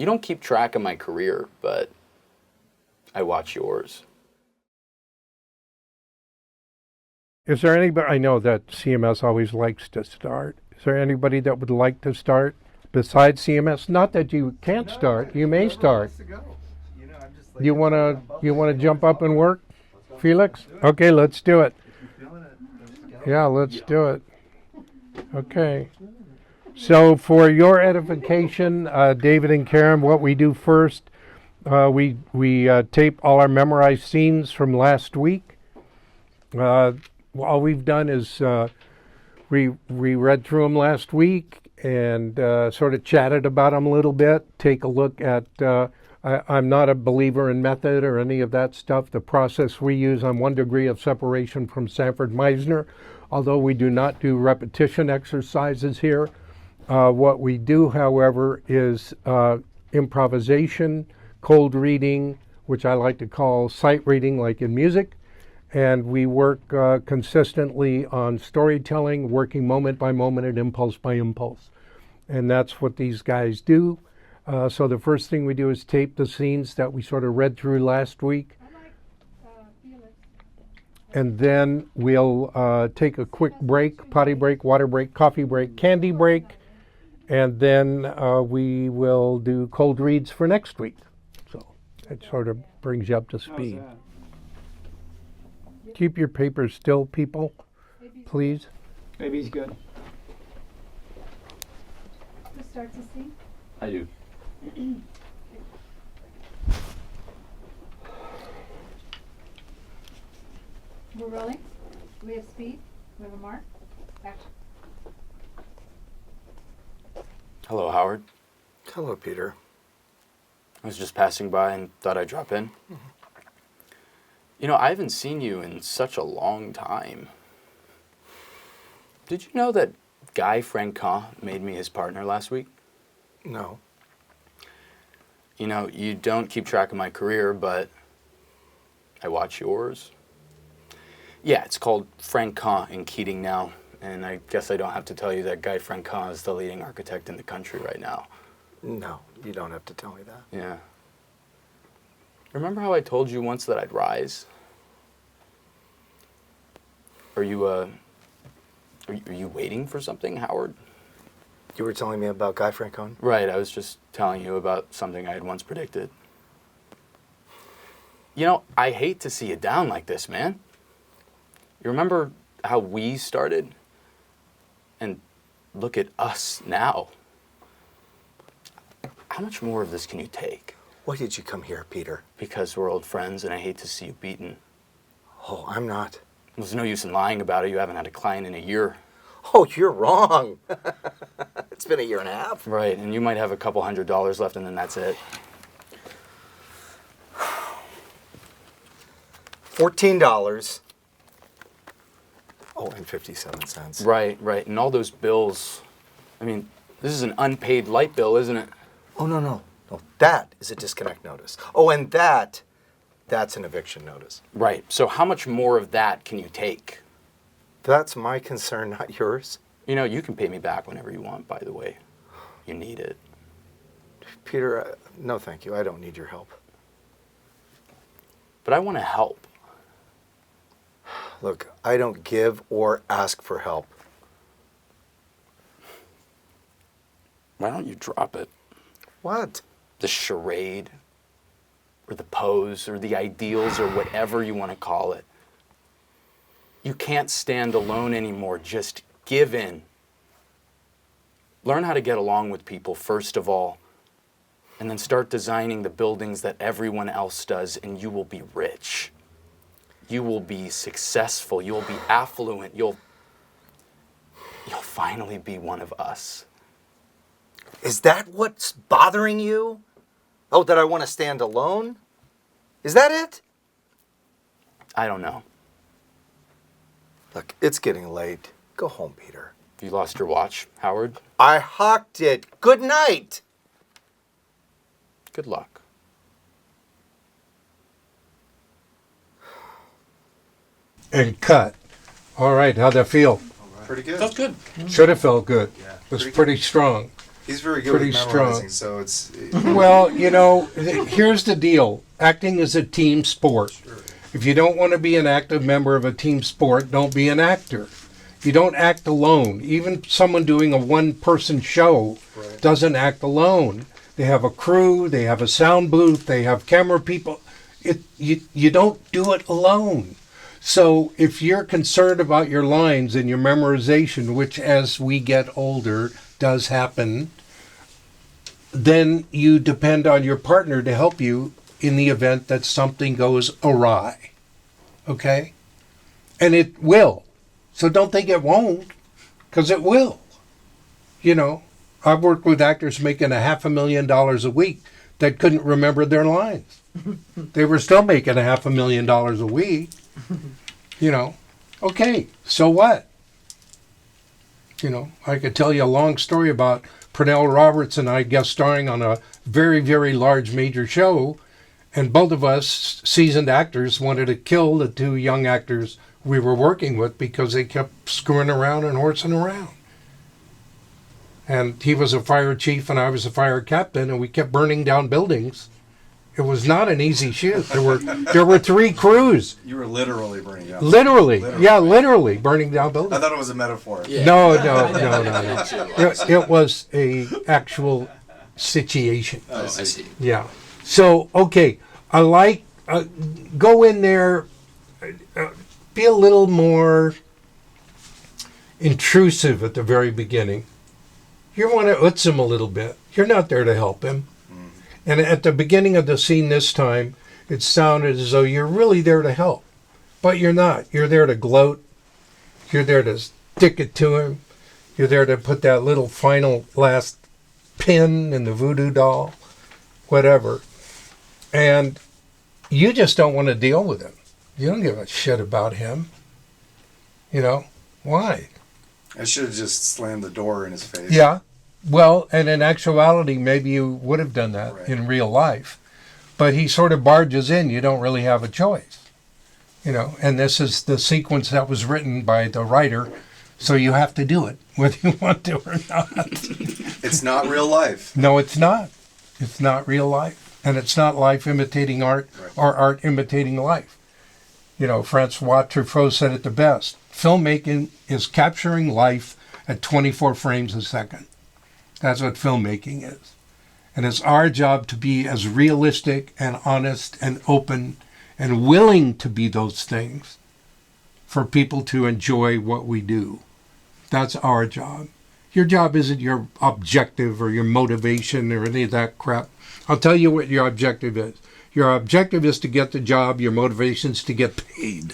You don't keep track of my career, but I watch yours. Is there anybody, I know that CMS always likes to start. Is there anybody that would like to start besides CMS? Not that you can't start, you may start. You want to jump up and work, Felix? Okay, let's do it. Yeah, let's do it. Okay. So for your edification, David and Karen, what we do first, we tape all our memorized scenes from last week. All we've done is we read through them last week and sort of chatted about them a little bit. Take a look at. I'm not a believer in method or any of that stuff. The process we use on 1 degree of separation from Sanford Meisner, although we do not do repetition exercises here. What we do, however, is improvisation, cold reading, which I like to call sight reading, like in music. And we work consistently on storytelling, working moment by moment and impulse by impulse. And that's what these guys do. So the first thing we do is tape the scenes that we sort of read through last week. And then we'll take a quick break, potty break, water break, coffee break, candy break. And then we will do cold reads for next week. So that sort of brings you up to speed. Keep your papers still, people, please. Maybe he's good. Who starts the scene? I do. We're rolling. We have speed. We have a mark. Action. Hello, Howard. Hello, Peter. I was just passing by and thought I'd drop in. You know, I haven't seen you in such a long time. Did you know that Guy Francois made me his partner last week? No. You know, you don't keep track of my career, but I watch yours. Yeah, it's called Francois in Keating now, and I guess I don't have to tell you that Guy Francois is the leading architect in the country right now. No, you don't have to tell me that. Yeah. Remember how I told you once that I'd rise? Are you waiting for something, Howard? You were telling me about Guy Francois? Right, I was just telling you about something I had once predicted. You know, I hate to see you down like this, man. You remember how we started? And look at us now. How much more of this can you take? Why did you come here, Peter? Because we're old friends and I hate to see you beaten. Oh, I'm not. There's no use in lying about it. You haven't had a client in a year. Oh, you're wrong. It's been a year and a half. Right, and you might have a couple $100 left and then that's it. $14. Oh, and 57 cents. Right. And all those bills. I mean, this is an unpaid light bill, isn't it? Oh, no. No, that is a disconnect notice. Oh, and that's an eviction notice. Right. So how much more of that can you take? That's my concern, not yours. You know, you can pay me back whenever you want, by the way. You need it. Peter, no thank you. I don't need your help. But I want to help. Look, I don't give or ask for help. Why don't you drop it? What? The charade, or the pose, or the ideals, or whatever you want to call it. You can't stand alone anymore. Just give in. Learn how to get along with people, first of all, and then start designing the buildings that everyone else does, and you will be rich. You will be successful. You'll be affluent. You'll finally be one of us. Is that what's bothering you? Oh, that I want to stand alone? Is that it? I don't know. Look, it's getting late. Go home, Peter. You lost your watch, Howard? I hawked it. Good night. Good luck. And cut. All right, how'd that feel? Pretty good. That's good. Should have felt good. Yeah, It was pretty pretty strong. He's very good Pretty with strong. memorizing, so it's... Well, you know, here's the deal. Acting is a team sport. Sure. If you don't want to be an active member of a team sport, don't be an actor. You don't act alone. Even someone doing a one-person show Right. doesn't act alone. They have a crew, they have a sound booth, they have camera people. You don't do it alone. So if you're concerned about your lines and your memorization, which as we get older does happen, then you depend on your partner to help you in the event that something goes awry. Okay? And it will. So don't think it won't, because it will. You know, I've worked with actors making $500,000 a week that couldn't remember their lines. They were still making $500,000 a week. You know, okay, so what? You know, I could tell you a long story about Pernell Roberts and I guest starring on a very, very large major show, and both of us, seasoned actors, wanted to kill the two young actors we were working with because they kept screwing around and horsing around. And he was a fire chief and I was a fire captain, and we kept burning down buildings. It was not an easy shoot. There were 3 crews. You were literally burning down. Literally. Yeah, literally burning down I buildings. thought it was a metaphor. Yeah. No. It was a actual situation. Oh, I see. Yeah. So, okay, I like, go in there, be a little more intrusive at the very beginning. You want to utz him a little bit. You're not there to help him. And at the beginning of the scene this time, it sounded as though you're really there to help. But you're not. You're there to gloat. You're there to stick it to him. You're there to put that little final last pin in the voodoo doll, whatever. And you just don't want to deal with him. You don't give a shit about him. You know, why? I should have just slammed the door in his face. Yeah. Well, and in actuality, maybe you would have done that Right. in real life. But he sort of barges in. You don't really have a choice. You know, and this is the sequence that was written by the writer, so you have to do it, whether you want to or not. It's not real life. No, it's not. It's not real life. And it's not life imitating art Right. or art imitating life. You know, Francois Truffaut said it the best. Filmmaking is capturing life at 24 frames a second. That's what filmmaking is. And it's our job to be as realistic and honest and open and willing to be those things for people to enjoy what we do. That's our job. Your job isn't your objective or your motivation or any of that crap. I'll tell you what your objective is. Your objective is to get the job. Your motivation is to get paid.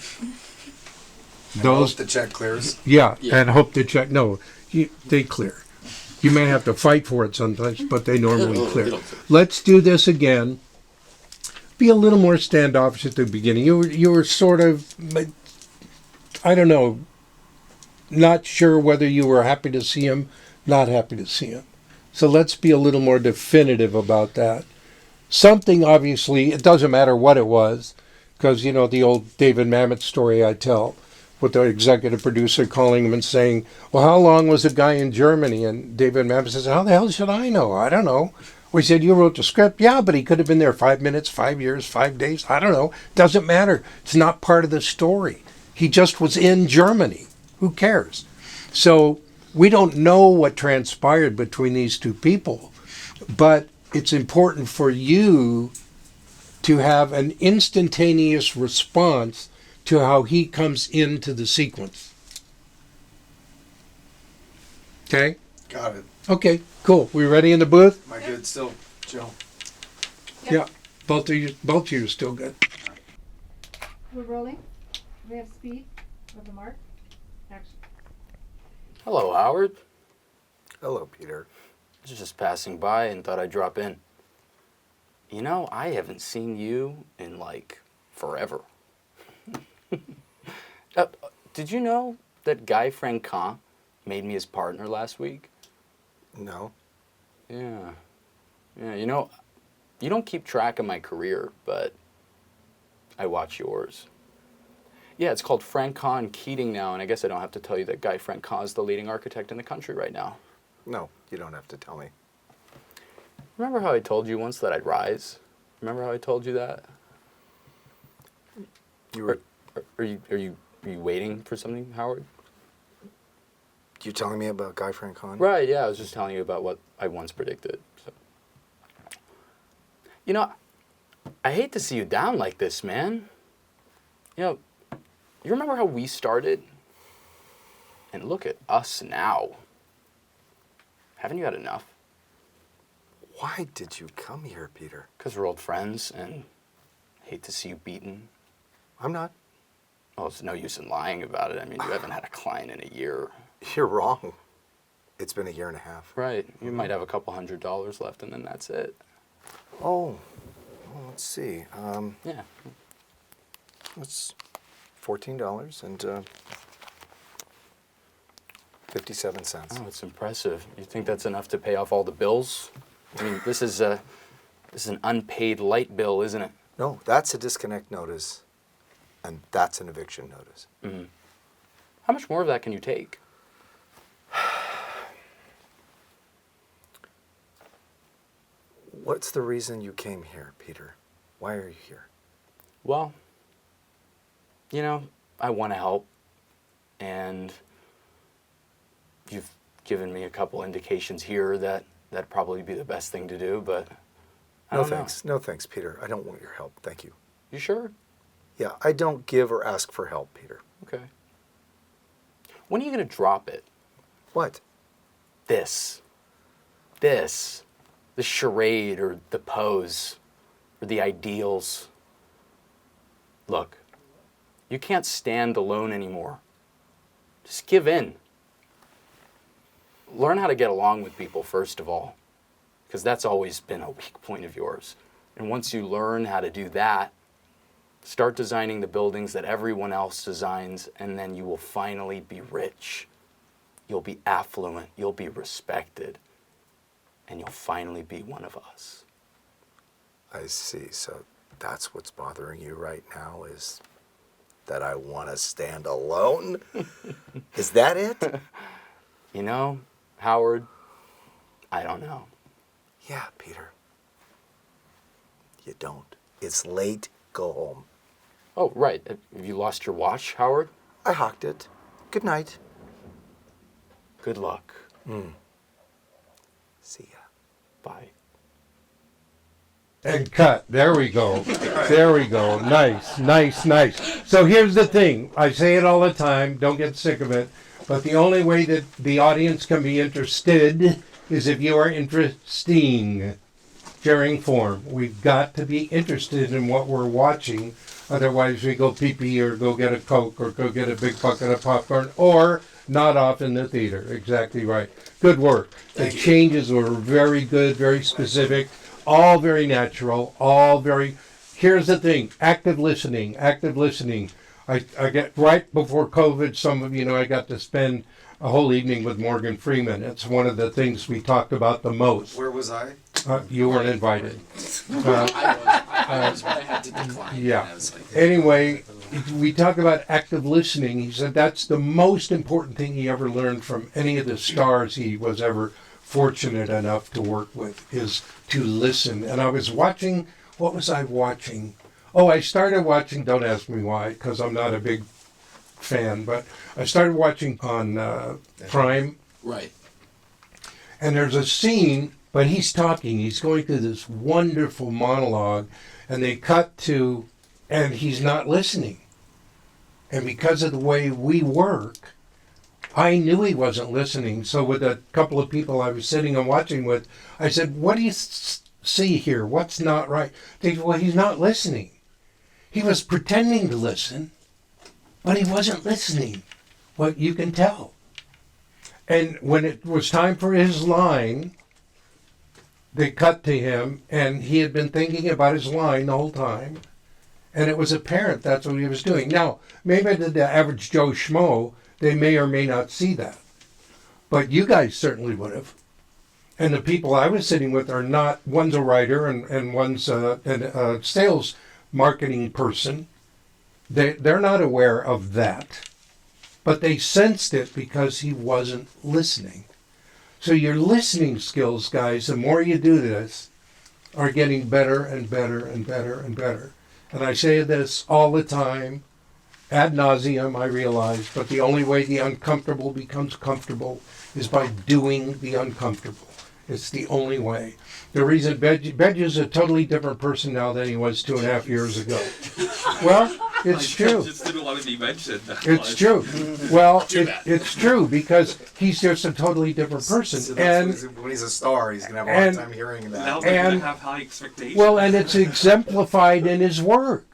Those the check clears. Yeah, Yeah. and hope to check. No, they clear. You may have to fight for it sometimes, but they normally clear. It'll clear. Let's do this again. Be a little more standoffish at the beginning. You were sort of, I don't know, not sure whether you were happy to see him, not happy to see him. So let's be a little more definitive about that. Something, obviously, it doesn't matter what it was, because, you know, the old David Mamet story I tell, with the executive producer calling him and saying, well, how long was the guy in Germany? And David Mamet says, how the hell should I know? I don't know. We said, you wrote the script? Yeah, but he could have been there 5 minutes, 5 years, 5 days. I don't know. Doesn't matter. It's not part of the story. He just was in Germany. Who cares? So we don't know what transpired between these two people, but it's important for you to have an instantaneous response to how he comes into the sequence. Okay? Got it. Okay, cool. We ready in the booth? Am I good still, Jill? Yeah. Both of you are still good. We're rolling. We have speed. We have a mark. Action. Hello, Howard. Hello, Peter. I was just passing by and thought I'd drop in. You know, I haven't seen you in, like, forever. Did you know that Guy Francois made me his partner last week? No. Yeah. Yeah, you know, you don't keep track of my career, but I watch yours. Yeah, it's called Francois and Keating now, and I guess I don't have to tell you that Guy Francois is the leading architect in the country right now. No, you don't have to tell me. Remember how I told you once that I'd rise? Remember how I told you that? You were Are you waiting for something, Howard? you telling me about Guy Francon? Right, yeah, I was just telling you about what I once predicted. So. You know, I hate to see you down like this, man. You know, you remember how we started? And look at us now. Haven't you had enough? Why did you come here, Peter? Because we're old friends and I hate to see you beaten. I'm not. Well, it's no use in lying about it. I mean, you haven't had a client in a year. You're wrong. It's been a year and a half. Right. You might have a couple $100 left and then that's it. Oh, well, let's see. Yeah. It's $14 and 57 cents. Oh, it's impressive. You think that's enough to pay off all the bills? I mean, this is an unpaid light bill, isn't it? No, that's a disconnect notice, and that's an eviction notice. Mm-hmm. How much more of that can you take? What's the reason you came here, Peter? Why are you here? Well, you know, I want to help, and you've given me a couple indications here that that'd probably be the best thing to do, but I No don't know. thanks. No thanks, Peter. I don't want your help. Thank you. You sure? Yeah, I don't give or ask for help, Peter. Okay. When are you going to drop it? What? This, the charade or the pose or the ideals. Look, you can't stand alone anymore. Just give in. Learn how to get along with people, first of all, because that's always been a weak point of yours. And once you learn how to do that, start designing the buildings that everyone else designs, and then you will finally be rich. You'll be affluent, you'll be respected, and you'll finally be one of us. I see. So that's what's bothering you right now is that I want to stand alone? Is that it? You know, Howard, I don't know. Yeah, Peter. You don't. It's late. Go home. Oh, right. Have you lost your watch, Howard? I hocked it. Good night. Good luck. See ya. Bye. And cut. There we go. There we go. Nice, nice, nice. So here's the thing. I say it all the time. Don't get sick of it. But the only way that the audience can be interested is if you are interesting. Sharing form. We've got to be interested in what we're watching. Otherwise, we go pee-pee or go get a Coke or go get a big bucket of popcorn or not off in the theater. Exactly right. Good work. The changes were very good, very specific, all very natural, all very... Here's the thing. Active listening. Active listening. I get right before COVID, some of you know I got to spend a whole evening with Morgan Freeman. It's one of the things we talked about the most. Where was I? You weren't invited. I was, but I had to decline. Yeah. I was like, Anyway, we talk about active listening. He said that's the most important thing he ever learned from any of the stars he was ever fortunate enough to work with, is to listen. And I was watching, what was I watching? Oh, I started watching, don't ask me why, because I'm not a big fan, but I started watching on Prime. right. And there's a scene, but he's talking, he's going through this wonderful monologue, and they cut to, and he's not listening. And because of the way we work, I knew he wasn't listening. So with a couple of people I was sitting and watching with, I said, what do you see here? What's not right? They said, well, he's not listening. He was pretending to listen, but he wasn't listening. Well, you can tell. And when it was time for his line, they cut to him, and he had been thinking about his line the whole time, and it was apparent that's what he was doing. Now, maybe the average Joe Schmo, they may or may not see that, but you guys certainly would have. And the people I was sitting with are not, one's a writer and one's a sales marketing person. They're not aware of that, but they sensed it because he wasn't listening. So your listening skills, guys, the more you do this, are getting better and better and better and better. And I say this all the time, ad nauseum, I realize, but the only way the uncomfortable becomes comfortable is by doing the uncomfortable. It's the only way. The reason Benji is a totally different person now than he was 2.5 years ago. Well, it's true. Just didn't want to be mentioned. It's true. Well, it's true because he's just a totally different person. So And when he's a star, he's gonna have a hard time hearing that. Now they're And- gonna have high expectations. well, and it's exemplified in his work.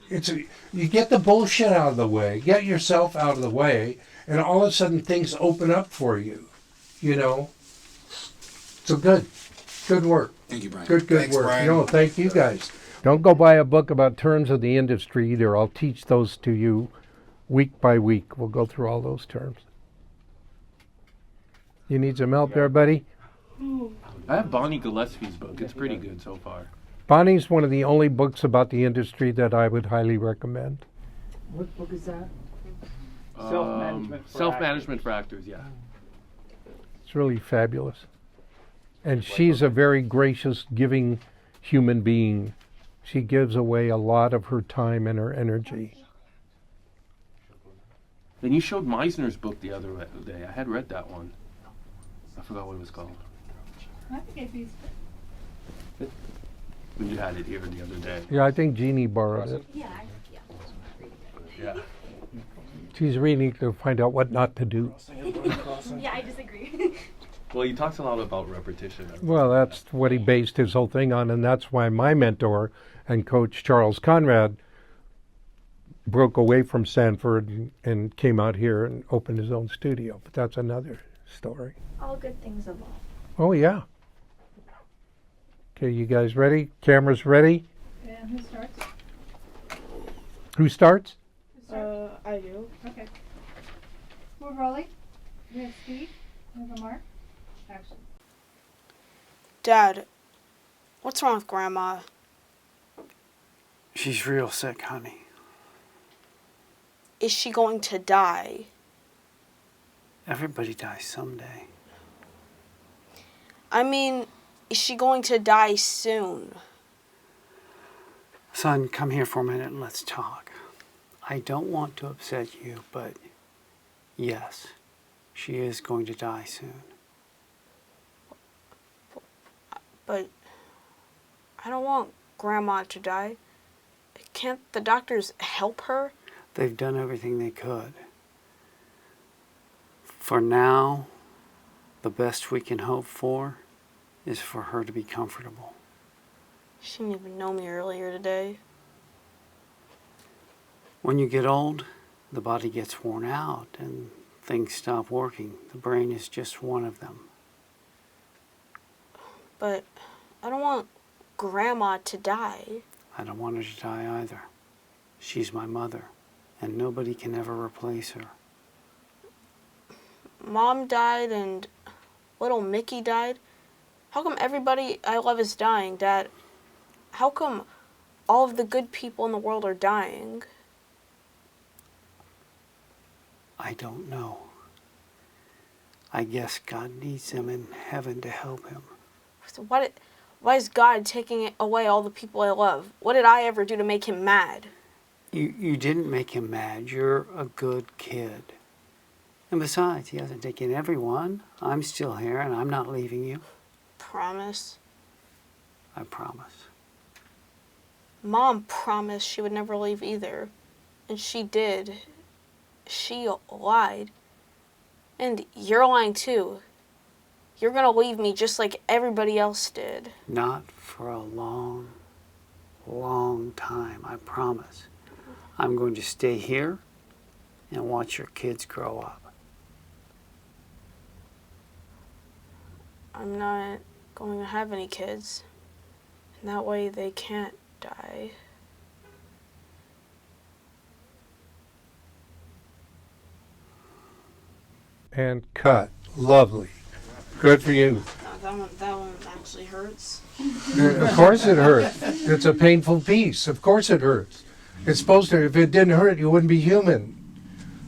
You get the bullshit out of the way, get yourself out of the way, and all of a sudden things open up for you. You know. So good work. Thank you, Brian. Good Thanks, work. Brian. No, thank you guys. Don't go buy a book about terms of the industry either. I'll teach those to you week by week. We'll go through all those terms. You need some help there, buddy? I have Bonnie Gillespie's book. It's pretty good so far. Bonnie's one of the only books about the industry that I would highly recommend. What book is that? Self-management for actors, yeah. It's really fabulous. And she's a very gracious, giving human being. She gives away a lot of her time and her energy. Then you showed Meisner's book the other day. I had read that one. I forgot what it was called. I think it'd be When you had it here the other day. Yeah, I think Jeannie borrowed it. Yeah. She's reading to find out what not to do. Yeah, I disagree. Well, he talks a lot about repetition. Well, that's what he based his whole thing on, and that's why my mentor and coach, Charles Conrad, broke away from Sanford and came out here and opened his own studio. But that's another story. All good things evolve. Oh, yeah. Okay, you guys ready? Cameras ready? And who starts? Who starts? Who starts? I do. Okay. We're rolling. We have speed. We have a mark. Action. Dad, what's wrong with Grandma? She's real sick, honey. Is she going to die? Everybody dies someday. I mean, is she going to die soon? Son, come here for a minute and let's talk. I don't want to upset you, but yes, she is going to die soon. But I don't want Grandma to die. Can't the doctors help her? They've done everything they could. For now, the best we can hope for is for her to be comfortable. She didn't even know me earlier today. When you get old, the body gets worn out and things stop working. The brain is just one of them. But I don't want Grandma to die. I don't want her to die either. She's my mother, and nobody can ever replace her. Mom died and little Mickey died. How come everybody I love is dying, Dad? How come all of the good people in the world are dying? I don't know. I guess God needs them in heaven to help him. So why is God taking away all the people I love? What did I ever do to make him mad? You didn't make him mad. You're a good kid. And besides, he hasn't taken everyone. I'm still here, and I'm not leaving you. Promise? I promise. Mom promised she would never leave either. And she did. She lied. And you're lying too. You're gonna leave me just like everybody else did. Not for a long, long time, I promise. I'm going to stay here and watch your kids grow up. I'm not going to have any kids. And that way they can't die. And cut. Lovely. Good for you. That one actually hurts. Of course it hurts. It's a painful piece. Of course it hurts. It's supposed to. If it didn't hurt, you wouldn't be human.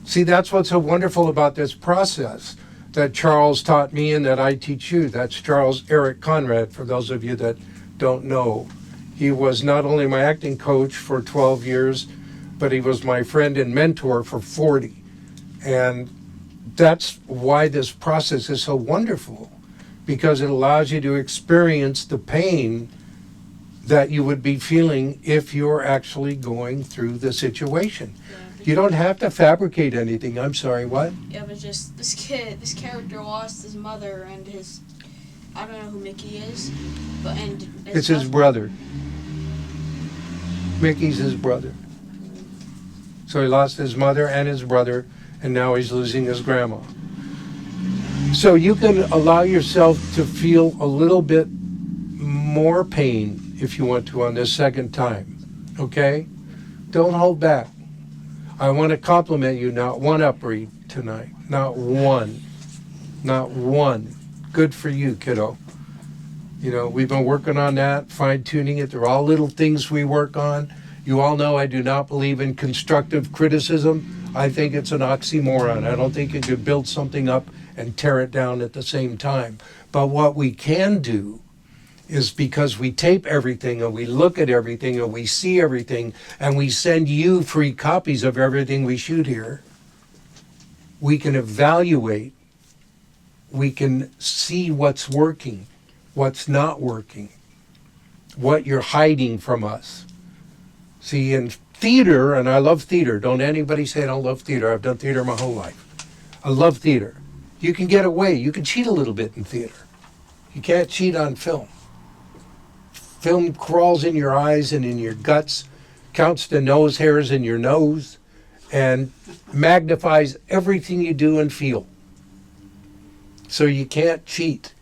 See, that's what's so wonderful about this process. that Charles taught me and that I teach you. That's Charles Eric Conrad, for those of you that don't know. He was not only my acting coach for 12 years, but he was my friend and mentor for 40. And that's why this process is so wonderful, because it allows you to experience the pain that you would be feeling if you're actually going through the situation. You don't have to fabricate anything. I'm sorry, what? Yeah, but just this character lost his mother and his, I don't know who Mickey is, but It's his brother. Mickey's his brother. So he lost his mother and his brother, and now he's losing his grandma. So you can allow yourself to feel a little bit more pain if you want to on this second time, okay? Don't hold back. I want to compliment you, not one upread tonight. Not one. Not one. Good for you, kiddo. You know, we've been working on that, fine-tuning it. They're all little things we work on. You all know I do not believe in constructive criticism. I think it's an oxymoron. I don't think you could build something up and tear it down at the same time. But what we can do is, because we tape everything and we look at everything and we see everything and we send you free copies of everything we shoot here, we can evaluate, we can see what's working, what's not working, what you're hiding from us. See, in theater, and I love theater, don't anybody say I don't love theater. I've done theater my whole life. I love theater. You can get away. You can cheat a little bit in theater. You can't cheat on film. Film crawls in your eyes and in your guts, counts the nose hairs in your nose, and magnifies everything you do and feel. So you can't cheat,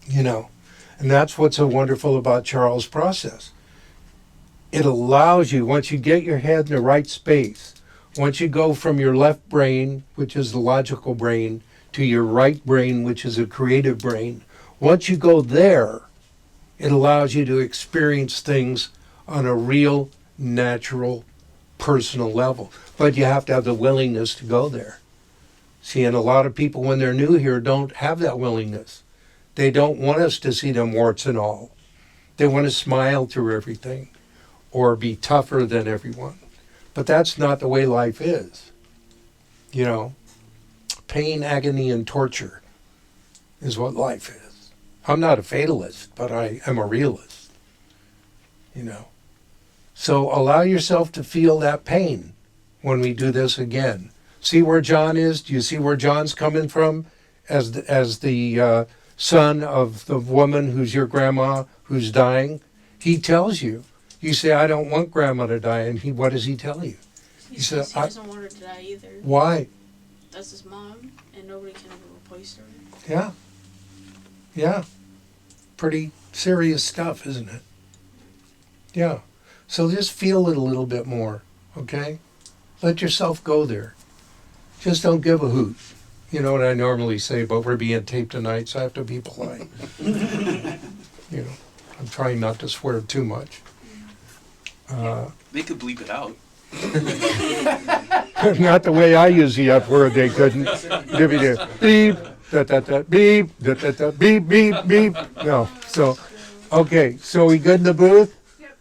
you know. And that's what's so wonderful about Charles' process. It allows you, once you get your head in the right space, once you go from your left brain, which is the logical brain, to your right brain, which is a creative brain, once you go there, it allows you to experience things on a real, natural, personal level. But you have to have the willingness to go there. See, and a lot of people, when they're new here, don't have that willingness. They don't want us to see them warts and all. They want to smile through everything or be tougher than everyone. But that's not the way life is. You know, pain, agony, and torture is what life is. I'm not a fatalist, but I am a realist, you know. So allow yourself to feel that pain when we do this again. See where John is? Do you see where John's coming from as the son of the woman who's your grandma who's dying? He tells you. You say, I don't want grandma to die, and what does he tell you? He says he doesn't want her to die either. Why? That's his mom, and nobody can ever replace her. Yeah. Yeah. Pretty serious stuff, isn't it? Yeah. So just feel it a little bit more, okay? Let yourself go there. Just don't give a hoot. You know what I normally say, but we're being taped tonight, so I have to be polite. You know, I'm trying not to swear too much. They could bleep it out. Not the way I use the F word, they couldn't. Give me the beep, da-da-da, beep, da-da-da, beep, beep, beep. No, so, okay, so we good in the booth? Yep.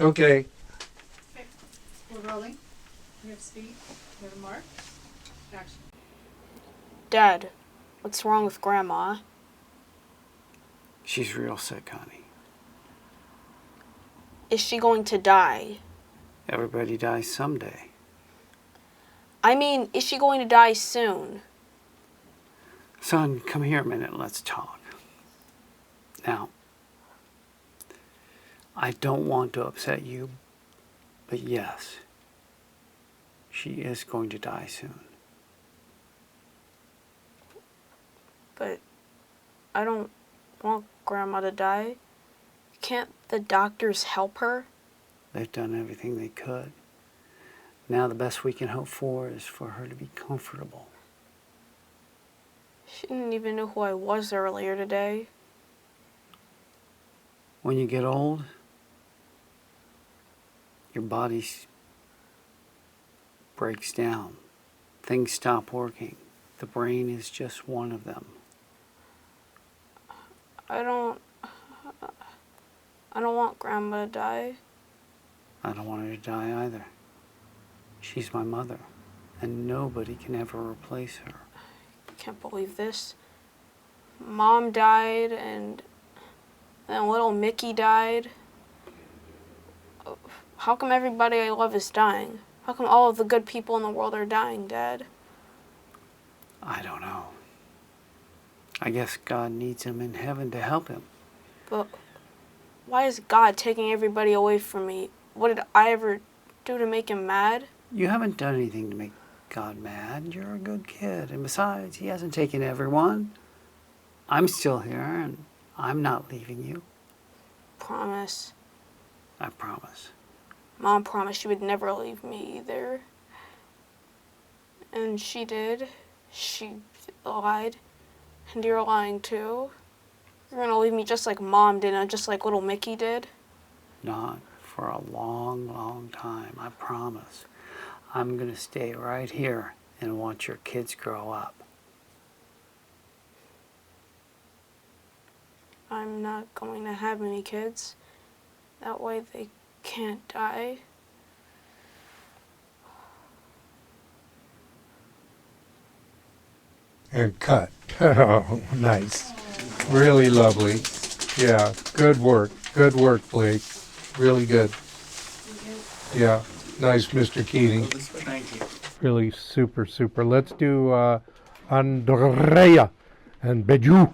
Okay. We're rolling. We have speed. We have a mark. Action. Dad, what's wrong with Grandma? She's real sick, honey. Is she going to die? Everybody dies someday. I mean, is she going to die soon? Son, come here a minute and let's talk. Now, I don't want to upset you, but yes, she is going to die soon. But I don't want Grandma to die. Can't the doctors help her? They've done everything they could. Now the best we can hope for is for her to be comfortable. She didn't even know who I was earlier today. When you get old, your body breaks down. Things stop working. The brain is just one of them. I don't want Grandma to die. I don't want her to die either. She's my mother, and nobody can ever replace her. I can't believe this. Mom died, and then little Mickey died. How come everybody I love is dying? How come all of the good people in the world are dying, Dad? I don't know. I guess God needs him in heaven to help him. But why is God taking everybody away from me? What did I ever do to make him mad? You haven't done anything to make God mad. You're a good kid. And besides, he hasn't taken everyone. I'm still here, and I'm not leaving you. Promise. I promise. Mom promised she would never leave me either. And she did. She lied. And you're lying too. You're gonna leave me just like Mom did, and just like little Mickey did. Not for a long, long time, I promise. I'm gonna stay right here and watch your kids grow up. I'm not going to have any kids. That way they can't die. And cut. Oh, nice. Really lovely. Yeah, good work. Good work, Blake. Really good. Yeah, nice, Mr. Keating. Thank you. Really super, super. Let's do Andrea and Beju.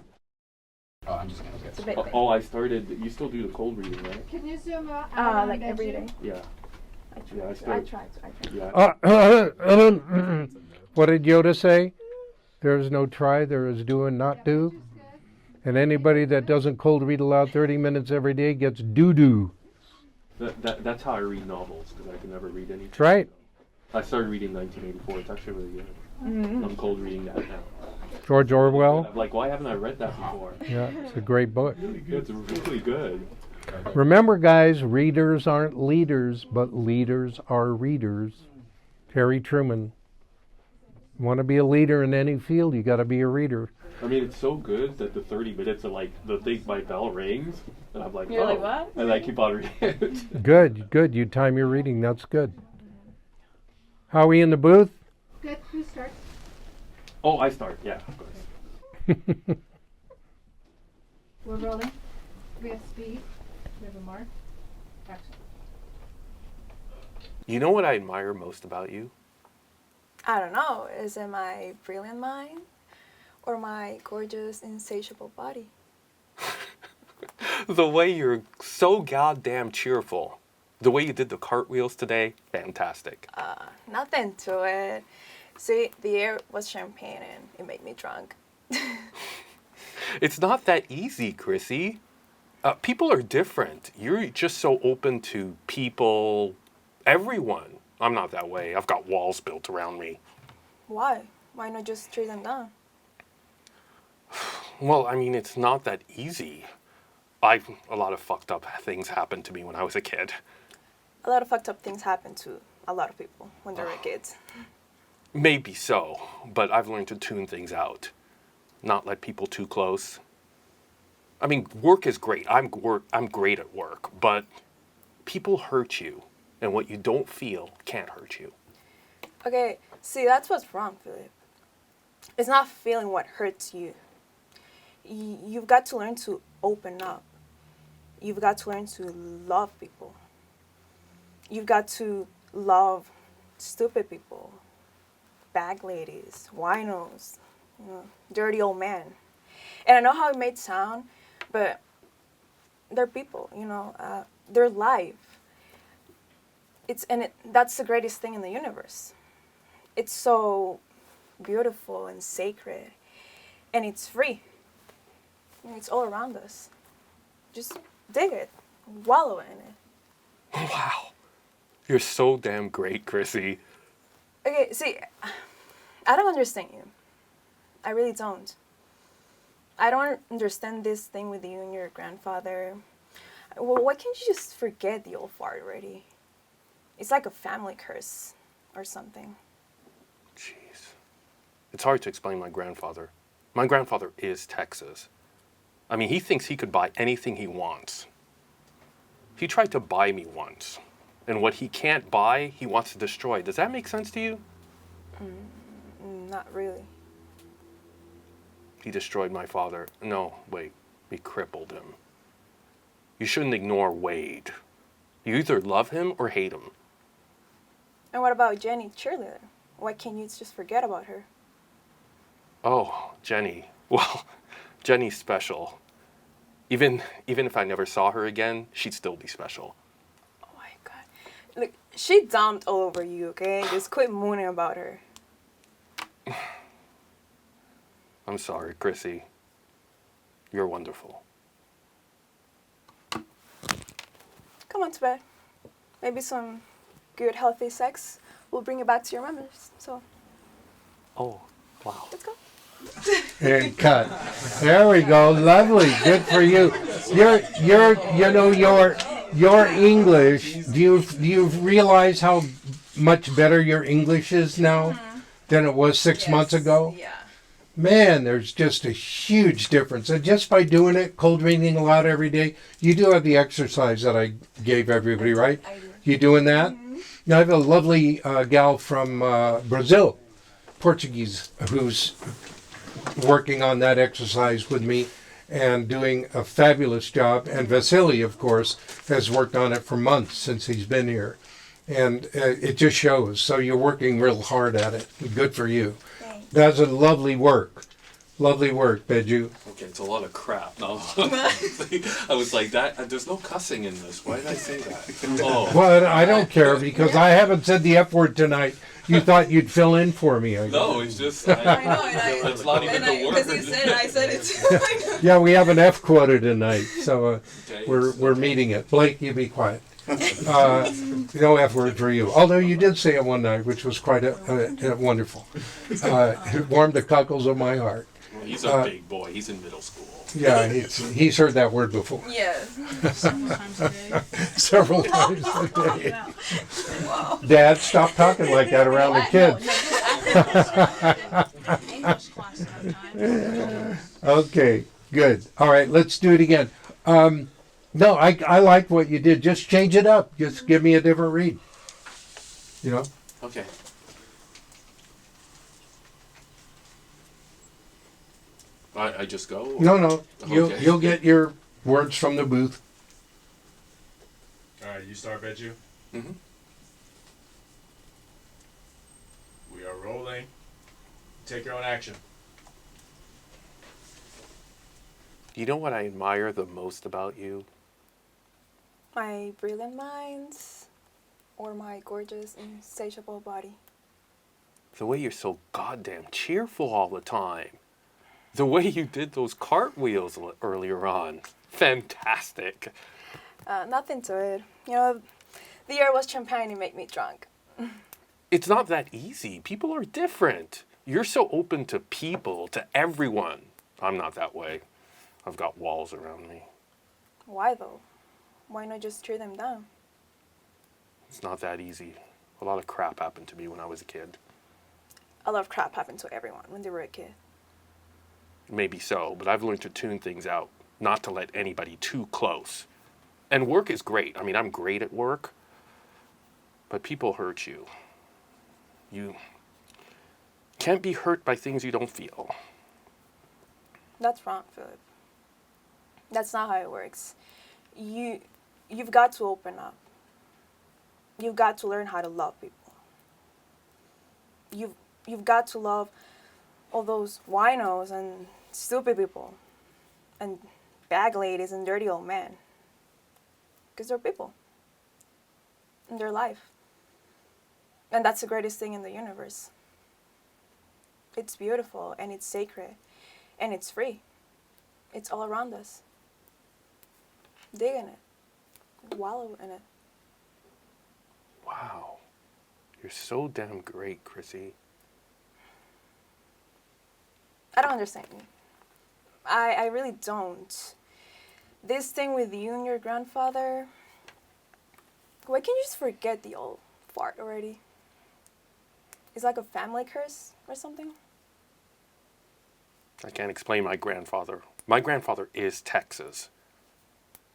Oh, I'm just gonna get Oh, I started. You still do the cold reading, right? Can you zoom out? Like every day. Yeah. Yeah, I I started. tried. Yeah. What did Yoda say? There is no try, there is do and not do. And anybody that doesn't cold read aloud 30 minutes every day gets doo-doo. That's how I read novels, because I can never read anything. That's right. I started reading 1984. It's actually really good. I'm cold reading that now. George Orwell. I'm like, why haven't I read that before? Yeah, it's a great book. It's really good. Remember, guys, readers aren't leaders, but leaders are readers. Harry Truman. Want to be a leader in any field, you got to be a reader. I mean, it's so good that the 30 minutes are like, the thing, my bell rings, and I'm like, You're oh. like, what? And I keep on reading it. Good, good. You time your reading. That's good. How are we in the booth? Good. Who starts? Oh, I start, yeah, of course. We're rolling. We have speed. We have a mark. Action. You know what I admire most about you? I don't know. Is it my brilliant mind or my gorgeous, insatiable body? The way you're so goddamn cheerful. The way you did the cartwheels today, fantastic. Nothing to it. See, the air was champagne and it made me drunk. It's not that easy, Chrissy. People are different. You're just so open to people, everyone. I'm not that way. I've got walls built around me. Why? Why not just treat them down? Well, I mean, it's not that easy. A lot of fucked up things happened to me when I was a kid. A lot of fucked up things happen to a lot of people when they were kids. Maybe so, but I've learned to tune things out. Not let people too close. I mean, work is great. I'm great at work, but people hurt you, and what you don't feel can't hurt you. Okay, see, that's what's wrong, Philip. It's not feeling what hurts you. You've got to learn to open up. You've got to learn to love people. You've got to love stupid people, bag ladies, winos, dirty old men. And I know how it may sound, but they're people, they're live. That's the greatest thing in the universe. It's so beautiful and sacred, and it's free. It's all around us. Just dig it, wallow in it. Wow. You're so damn great, Chrissy. Okay, see, I don't understand you. I really don't. I don't understand this thing with you and your grandfather. Well, why can't you just forget the old fart already? It's like a family curse or something. Jeez. It's hard to explain my grandfather. My grandfather is Texas. I mean, he thinks he could buy anything he wants. He tried to buy me once. And what he can't buy, he wants to destroy. Does that make sense to you? Not really. He destroyed my father. No, wait. He crippled him. You shouldn't ignore Wade. You either love him or hate him. And what about Jenny, cheerleader? Why can't you just forget about her? Oh, Jenny. Well, Jenny's special. Even if I never saw her again, she'd still be special. Oh my God. Look, she dumped all over you, okay? Just quit mooning about her. I'm sorry, Chrissy. You're wonderful. Come on to bed. Maybe some good, healthy sex will bring you back to your memories. So, Oh, wow. let's go. And cut. There we go. Lovely. Good for you. Your English. Do you realize how much better your English is now than it was 6 months ago? Yeah. Man, there's just a huge difference. And just by doing it, cold reading aloud every day, you do have the exercise that I gave everybody, right? I do. You doing that? Now, I have a lovely gal from Brazil, Portuguese, who's working on that exercise with me and doing a fabulous job. And Vasily, of course, has worked on it for months since he's been here. And it just shows. So you're working real hard at it. Good for you. Thanks. That's a lovely work. Lovely work, Beju. Okay, it's a lot of crap. No. I was like, that. There's no cussing in this. Why did I say that? Oh. Well, I don't care because I haven't said the F word tonight. You thought you'd fill in for me. No, it's just. I know, and It's not even the word. because you said it, I said it too. Yeah, we have an F quota tonight, so Okay. we're meeting it. Blake, you be quiet. No F word for you. Although you did say it one night, which was quite a wonderful. It warmed the cockles of my heart. Well, he's a big boy. He's in middle school. Yeah, he's heard that word before. Yes. Several times a day. Several times a day. Wow. Dad, stop talking like that around the kids. English class sometime. Okay, good. All right, let's do it again. No, I like what you did. Just change it up. Just give me a different read. You know? Okay. I just go? Or? No. Okay. You'll get your words from the booth. All right, you start, Beju. Mm-hmm. We are rolling. Take your own action. You know what I admire the most about you? My brilliant minds or my gorgeous, insatiable body. The way you're so goddamn cheerful all the time. The way you did those cartwheels earlier on. Fantastic. Nothing to it. You know, the air was champagne and made me drunk. It's not that easy. People are different. You're so open to people, to everyone. I'm not that way. I've got walls around me. Why though? Why not just tear them down? It's not that easy. A lot of crap happened to me when I was a kid. A lot of crap happened to everyone when they were a kid. Maybe so, but I've learned to tune things out, not to let anybody too close. And work is great. I mean, I'm great at work, but people hurt you. You can't be hurt by things you don't feel. That's wrong, Philip. That's not how it works. You've got to open up. You've got to learn how to love people. You've got to love all those winos and stupid people and bag ladies and dirty old men. Because they're people. And they're life. And that's the greatest thing in the universe. It's beautiful and it's sacred and it's free. It's all around us. Dig in it. Wallow in it. Wow. You're so damn great, Chrissy. I don't understand you. I really don't. This thing with you and your grandfather, why can't you just forget the old fart already? It's like a family curse or something. I can't explain my grandfather. My grandfather is Texas.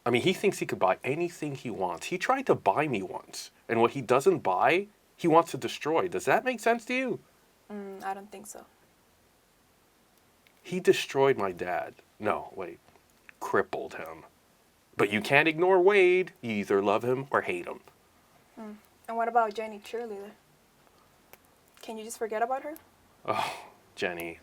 I mean, he thinks he could buy anything he wants. He tried to buy me once. And what he doesn't buy, he wants to destroy. Does that make sense to you? I don't think so. He destroyed my dad. No, wait. Crippled him. But you can't ignore Wade. You either love him or hate him. And what about Jenny cheerleader? Can you just forget about her? Oh, Jenny.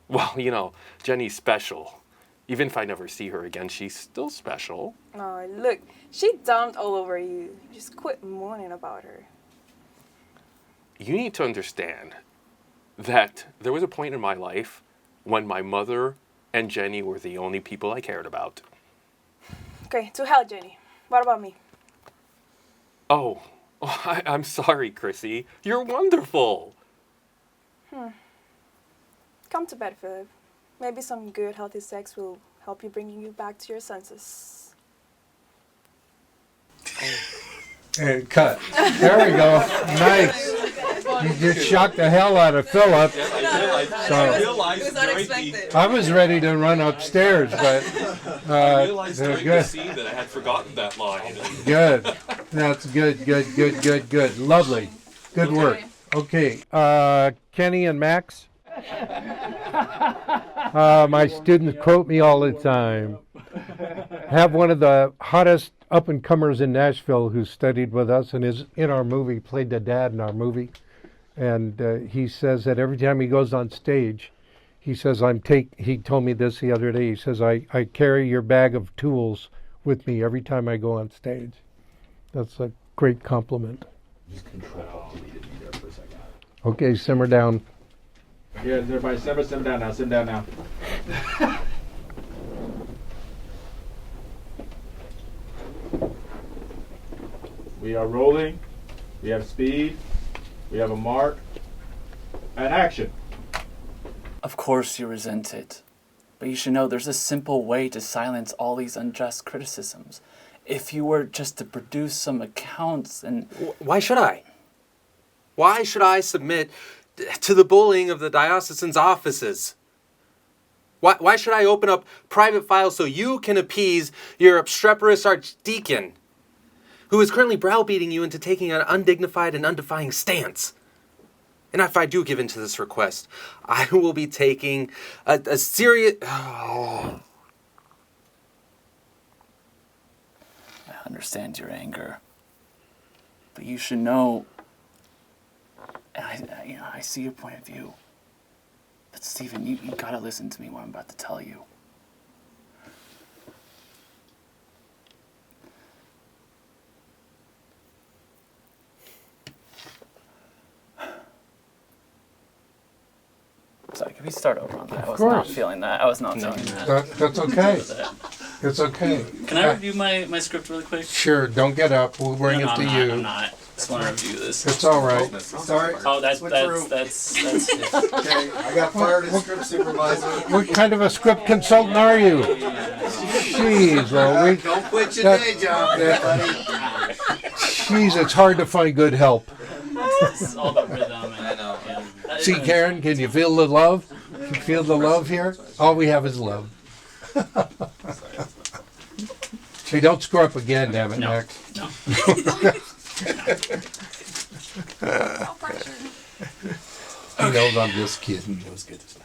Well, you know, Jenny's special. Even if I never see her again, she's still special. Oh, look, she dumped all over you. Just quit moaning about her. You need to understand that there was a point in my life when my mother and Jenny were the only people I cared about. Okay, to hell, Jenny. What about me? Oh, I'm sorry, Chrissy. You're wonderful. Come to bed, Philip. Maybe some good, healthy sex will help you bring you back to your senses. And cut. There we go. Nice. You just shocked the hell out of Philip. I realized I was ready to run upstairs, but I realized during the good. scene that I had forgotten that line. Good. That's good. Lovely. Good work. Okay. Kenny and Max. My students quote me all the time. Have one of the hottest up-and-comers in Nashville who studied with us and is in our movie, played the dad in our movie. And he says that every time he goes on stage, he says, he told me this the other day, he says, I carry your bag of tools with me every time I go on stage. That's a great compliment. Just control deleted me there for a second. Okay, simmer down. Here, everybody, simmer down now. Simmer down now. We are rolling. We have speed. We have a mark. And action. Of course you resent it. But you should know there's a simple way to silence all these unjust criticisms. If you were just to produce some accounts and... Why should I? Why should I submit to the bullying of the diocesan's offices? Why should I open up private files so you can appease your obstreperous archdeacon, who is currently browbeating you into taking an undignified and undefying stance? And if I do give in to this request, I will be taking a serious... Oh. I understand your anger. But you should know... I see your point of view. But Stephen, you gotta listen to me what I'm about to tell you. Sorry, can we start over on that? I was not feeling that. I was not feeling that. That's okay. It's okay. Can I review my script really quick? Sure, don't get up. We'll bring it to you. I'm not. Just want to review this. It's all right. Sorry. Oh, that's okay. I got fired as script supervisor. What kind of a script consultant are you? Jeez, Louise. Don't quit your day job, there, buddy. Jeez, it's hard to find good help. It's all about rhythm. And, I know. Yeah. See, Karen, can you feel the love? Can you feel the love here? All we have is love. See, don't screw up again, damn it, Max. No. He knows I'm just kidding. It was good to stop.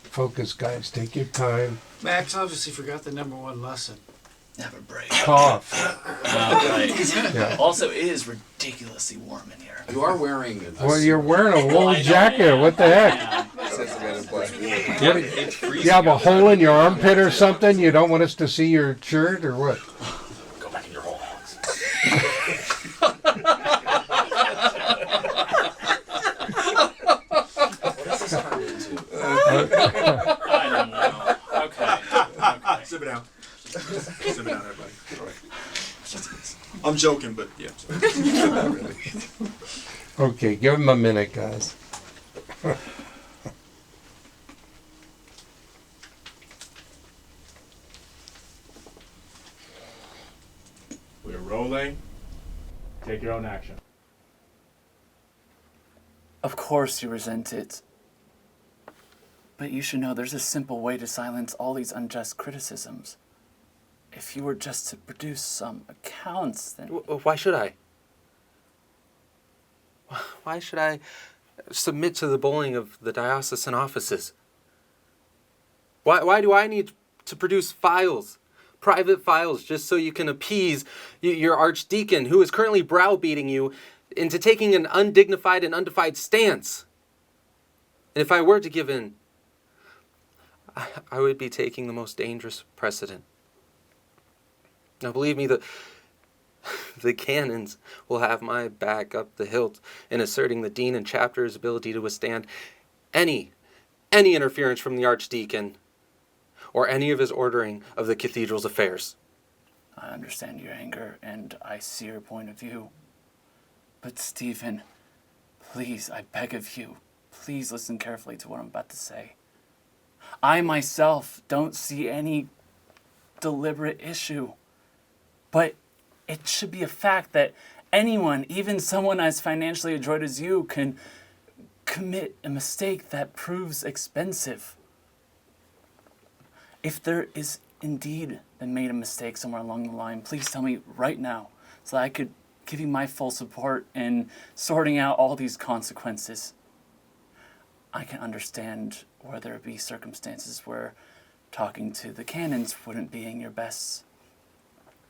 Focus, guys. Take your time. Max obviously forgot the #1 lesson. Never break. Cough. Right. Yeah. Also, it is ridiculously warm in here. You are wearing a Well, you're wearing a wool jacket. What the heck? You have a hole in your armpit or something? You don't want us to see your shirt or what? Go back in your hole, Alex. What does this turn into? I don't know. Okay. Sit down. Sit down, everybody. I'm joking, but yeah. Not really. Okay, give him a minute, guys. We're rolling. Take your own action. Of course you resent it. But you should know there's a simple way to silence all these unjust criticisms. If you were just to produce some accounts, then... Why should I? Why should I submit to the bullying of the diocesan offices? Why do I need to produce files, private files, just so you can appease your archdeacon who is currently browbeating you into taking an undignified and undefied stance? And if I were to give in, I would be taking the most dangerous precedent. Now, believe me, the canons will have my back up the hilt in asserting the dean and chapter's ability to withstand any interference from the archdeacon or any of his ordering of the cathedral's affairs. I understand your anger, and I see your point of view. But Stephen, please, I beg of you, please listen carefully to what I'm about to say. I myself don't see any deliberate issue, but it should be a fact that anyone, even someone as financially adroit as you, can commit a mistake that proves expensive. If there is indeed been made a mistake somewhere along the line, please tell me right now so that I could give you my full support in sorting out all these consequences. I can understand where there be circumstances where talking to the canons wouldn't be in your best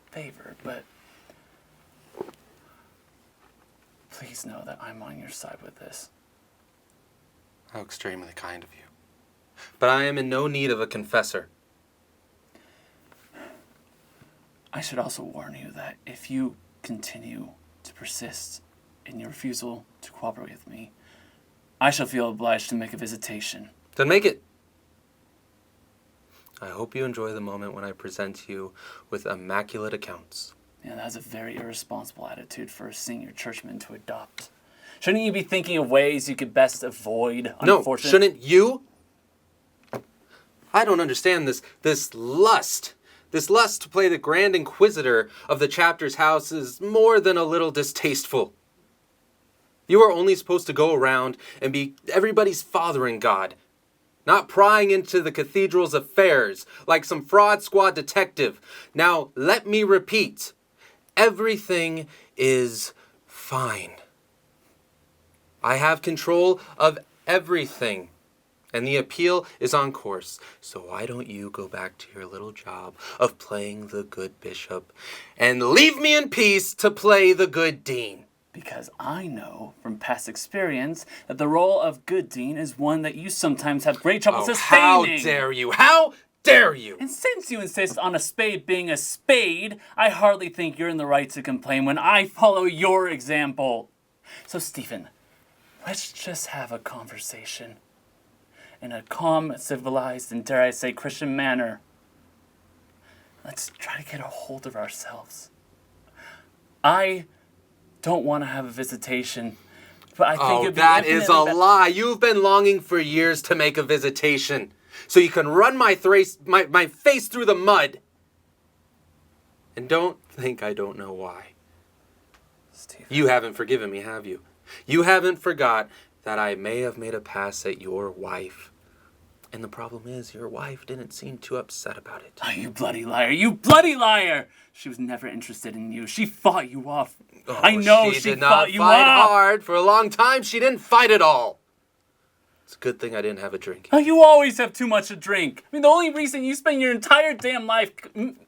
favor, but please know that I'm on your side with this. How extremely kind of you. But I am in no need of a confessor. I should also warn you that if you continue to persist in your refusal to cooperate with me, I shall feel obliged to make a visitation. Then make it. I hope you enjoy the moment when I present you with immaculate accounts. Yeah, that's a very irresponsible attitude for a senior churchman to adopt. Shouldn't you be thinking of ways you could best avoid unfortunate... No, shouldn't you? I don't understand this lust. This lust to play the grand inquisitor of the chapter's house is more than a little distasteful. You are only supposed to go around and be everybody's father in God, not prying into the cathedral's affairs like some fraud squad detective. Now, let me repeat, everything is fine. I have control of everything, and the appeal is on course. So why don't you go back to your little job of playing the good bishop and leave me in peace to play the good dean? Because I know from past experience that the role of good dean is one that you sometimes have great trouble sustaining. How dare you? How dare you? And since you insist on a spade being a spade, I hardly think you're in the right to complain when I follow your example. So, Stephen, let's just have a conversation in a calm, civilized, and dare I say Christian manner. Let's try to get a hold of ourselves. I don't want to have a visitation, but I think it'd be that is a lie. You've been longing for years to make a visitation, so you can run my face through the mud. And don't think I don't know why. Stephen. You haven't forgiven me, have you? You haven't forgot that I may have made a pass at your wife. And the problem is, your wife didn't seem too upset about it. Oh, you bloody liar. You bloody liar! She was never interested in you. She fought you off. Oh, I know she did fought not you fight off. hard. For a long time, she didn't fight at all. It's a good thing I didn't have a drink. Oh, you always have too much to drink. I mean, the only reason you spend your entire damn life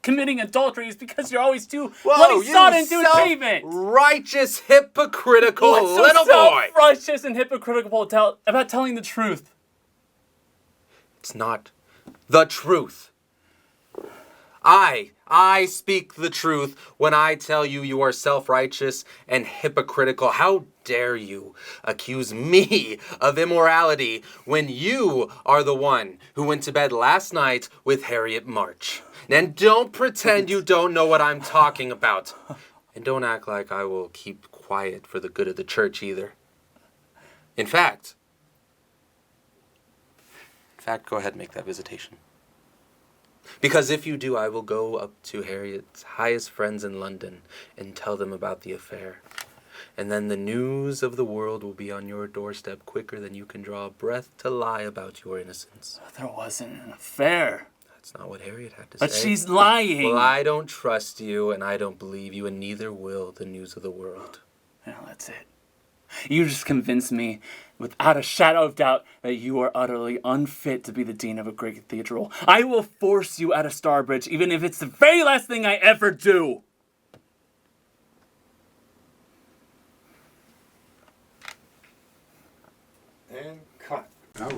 committing adultery is because you're always too bloody sodden to achieve it. Righteous, hypocritical What's so little boy. self-righteous and hypocritical about telling the truth? It's not the truth. I speak the truth when I tell you you are self-righteous and hypocritical. How dare you accuse me of immorality when you are the one who went to bed last night with Harriet March? And don't pretend you don't know what I'm talking about. And don't act like I will keep quiet for the good of the church either. In fact, go ahead and make that visitation. Because if you do, I will go up to Harriet's highest friends in London and tell them about the affair. And then the news of the world will be on your doorstep quicker than you can draw a breath to lie about your innocence. There wasn't an affair. That's not what Harriet had to But say. she's lying. Well, I don't trust you, and I don't believe you, and neither will the news of the world. Well, that's it. You just convinced me, without a shadow of doubt, that you are utterly unfit to be the dean of a great cathedral. I will force you out of Starbridge, even if it's the very last thing I ever do. And cut. Okay.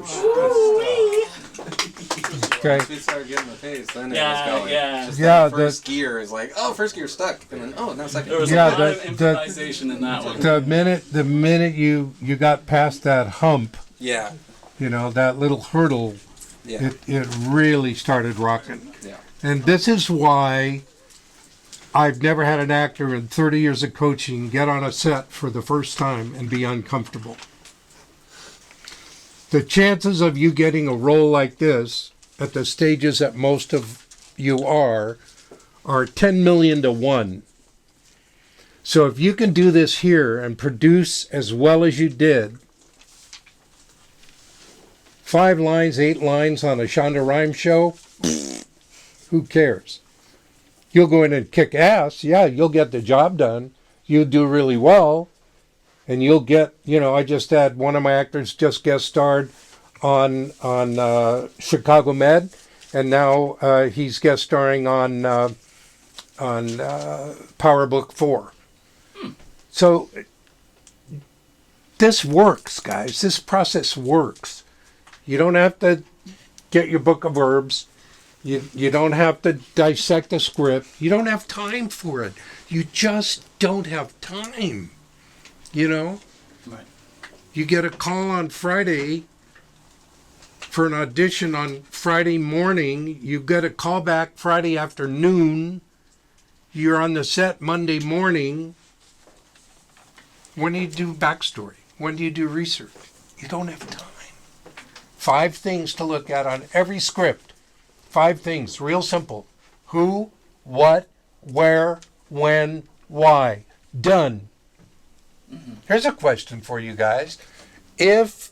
Once we started getting the pace, then it Yeah, was going. yeah. Just Yeah, that first gear is like, oh, first gear stuck, and then now second. There was Yeah, a lot of the- improvisation in that one. The minute you got past that hump, Yeah. you know, that little hurdle, Yeah. it really started rocking. Yeah. And this is why I've never had an actor in 30 years of coaching get on a set for the first time and be uncomfortable. The chances of you getting a role like this at the stages that most of you are 10 million to 1. So if you can do this here and produce as well as you did, 5 lines, 8 lines on a Shonda Rhimes show, who cares? You'll go in and kick ass. Yeah, you'll get the job done. You'll do really well. And you'll get, I just had one of my actors just guest starred on Chicago Med, and now he's guest starring on Power Book 4. So this works, guys. This process works. You don't have to get your book of verbs. You don't have to dissect a script. You don't have time for it. You just don't have time. Right. You get a call on Friday for an audition on Friday morning. You get a call back Friday afternoon. You're on the set Monday morning. When do you do backstory? When do you do research? You don't have time. 5 things to look at on every script. 5 things, real simple. Who, what, where, when, why. Done. Here's a question for you guys. If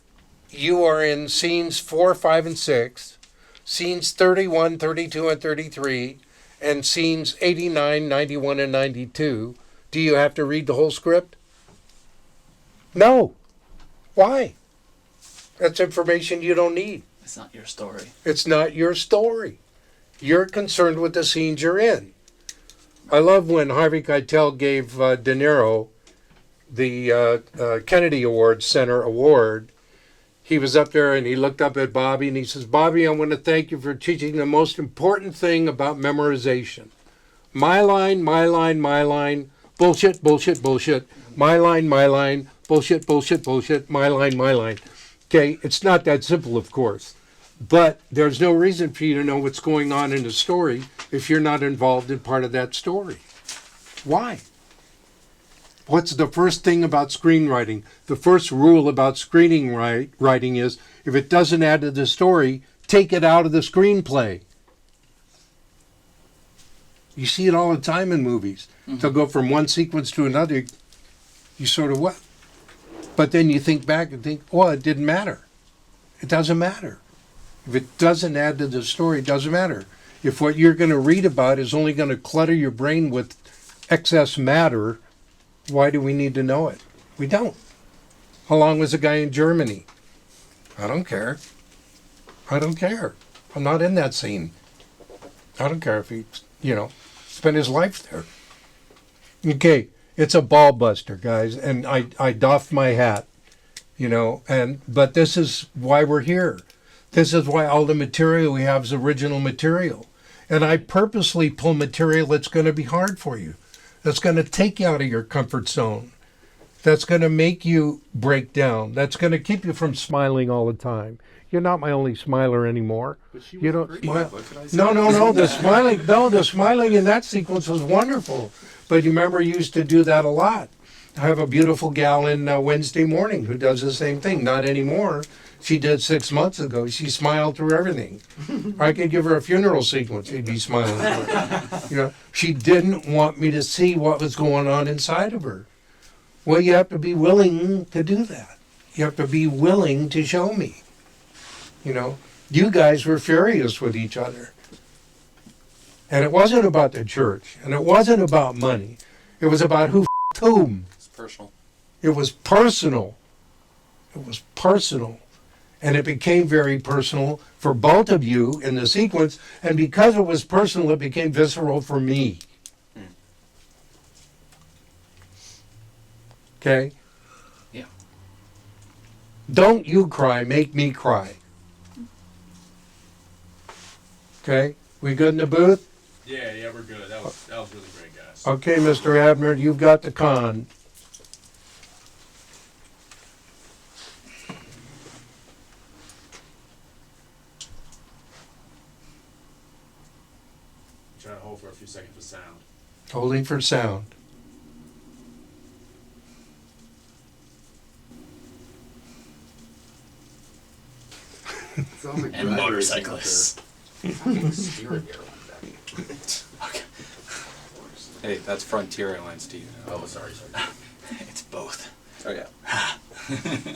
you are in scenes 4, 5, and 6, scenes 31, 32, and 33, and scenes 89, 91, and 92, do you have to read the whole script? No. Why? That's information you don't need. It's not your story. It's not your story. You're concerned with the scenes you're in. I love when Harvey Keitel gave De Niro the Kennedy Award Center Award. He was up there and he looked up at Bobby and he says, Bobby, I want to thank you for teaching the most important thing about memorization. My line, my line, my line, bullshit, bullshit, bullshit. My line, bullshit, bullshit, bullshit, my line, my line. Okay, it's not that simple, of course. But there's no reason for you to know what's going on in the story if you're not involved in part of that story. Why? What's the first thing about screenwriting? The first rule about writing is if it doesn't add to the story, take it out of the screenplay. You see it all the time in movies. They'll go from one sequence to another. You sort of what? But then you think back and think, well, it didn't matter. It doesn't matter. If it doesn't add to the story, it doesn't matter. If what you're going to read about is only going to clutter your brain with excess matter, why do we need to know it? We don't. How long was the guy in Germany? I don't care. I don't care. I'm not in that scene. I don't care if he, spent his life there. Okay, it's a ball buster, guys, and I doff my hat, but this is why we're here. This is why all the material we have is original material. And I purposely pull material that's going to be hard for you, that's going to take you out of your comfort zone, that's going to make you break down, that's going to keep you from smiling all the time. You're not my only smiler anymore. You don't smile. No. The smiling in that sequence was wonderful. But you remember you used to do that a lot. I have a beautiful gal in Wednesday morning who does the same thing. Not anymore. She did 6 months ago. She smiled through everything. I could give her a funeral sequence. She'd be smiling through it. She didn't want me to see what was going on inside of her. Well, you have to be willing to do that. You have to be willing to show me. You know, you guys were furious with each other. And it wasn't about the church, and it wasn't about money. It was about who f***ed whom. It's personal. It was personal. It was personal. And it became very personal for both of you in the sequence. And because it was personal, it became visceral for me. Okay? Yeah. Don't you cry, make me cry. Okay? We good in the booth? Yeah, we're good. That was really great, guys. Okay, Mr. Abner, you've got the con. Try to hold for a few seconds for sound. Holding for sound. And motorcyclists. Okay. Hey, that's Frontier Airlines to you. Oh, sorry. It's both. Oh, yeah.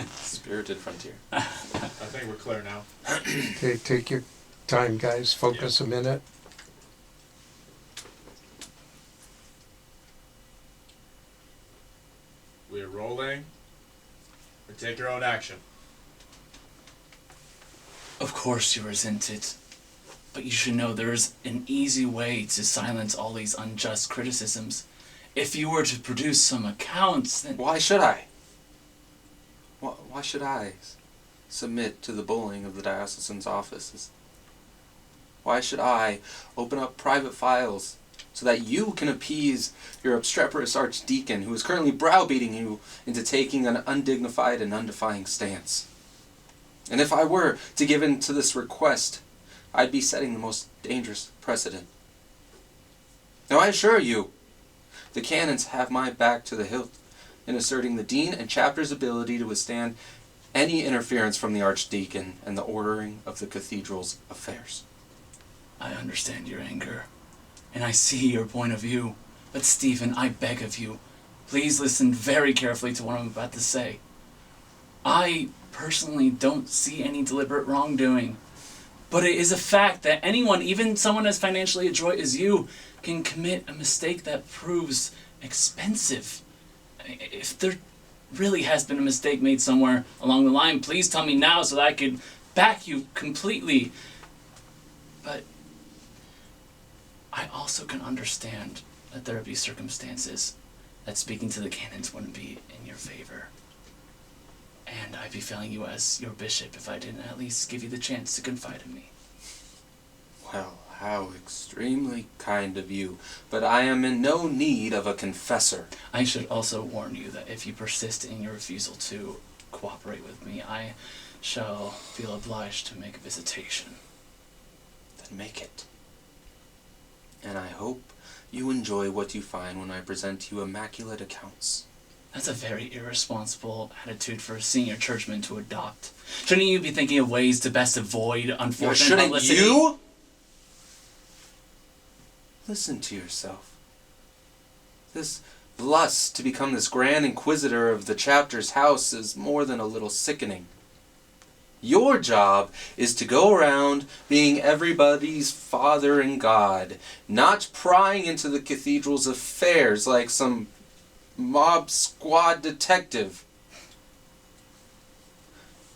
Spirited Frontier. I think we're clear now. Okay, take your time, guys. Focus a minute. We're rolling. Or take your own action. Of course you resent it. But you should know there is an easy way to silence all these unjust criticisms. If you were to produce some accounts, then... Why should I? Why should I submit to the bullying of the diocesan's offices? Why should I open up private files so that you can appease your obstreperous archdeacon who is currently browbeating you into taking an undignified and undefying stance? And if I were to give in to this request, I'd be setting the most dangerous precedent. Now I assure you, the canons have my back to the hilt in asserting the dean and chapter's ability to withstand any interference from the archdeacon and the ordering of the cathedral's affairs. I understand your anger, and I see your point of view. But Stephen, I beg of you, please listen very carefully to what I'm about to say. I personally don't see any deliberate wrongdoing. But it is a fact that anyone, even someone as financially adroit as you, can commit a mistake that proves expensive. If there really has been a mistake made somewhere along the line, please tell me now so that I could back you completely. But I also can understand that there would be circumstances that speaking to the canons wouldn't be in your favor. And I'd be failing you as your bishop if I didn't at least give you the chance to confide in me. Well, how extremely kind of you, but I am in no need of a confessor. I should also warn you that if you persist in your refusal to cooperate with me, I shall feel obliged to make a visitation. Then make it. And I hope you enjoy what you find when I present you immaculate accounts. That's a very irresponsible attitude for a senior churchman to adopt. Shouldn't you be thinking of ways to best avoid unfortunate publicity? Shouldn't you? Listen to yourself. This lust to become this grand inquisitor of the chapter's house is more than a little sickening. Your job is to go around being everybody's father and God, not prying into the cathedral's affairs like some mob squad detective.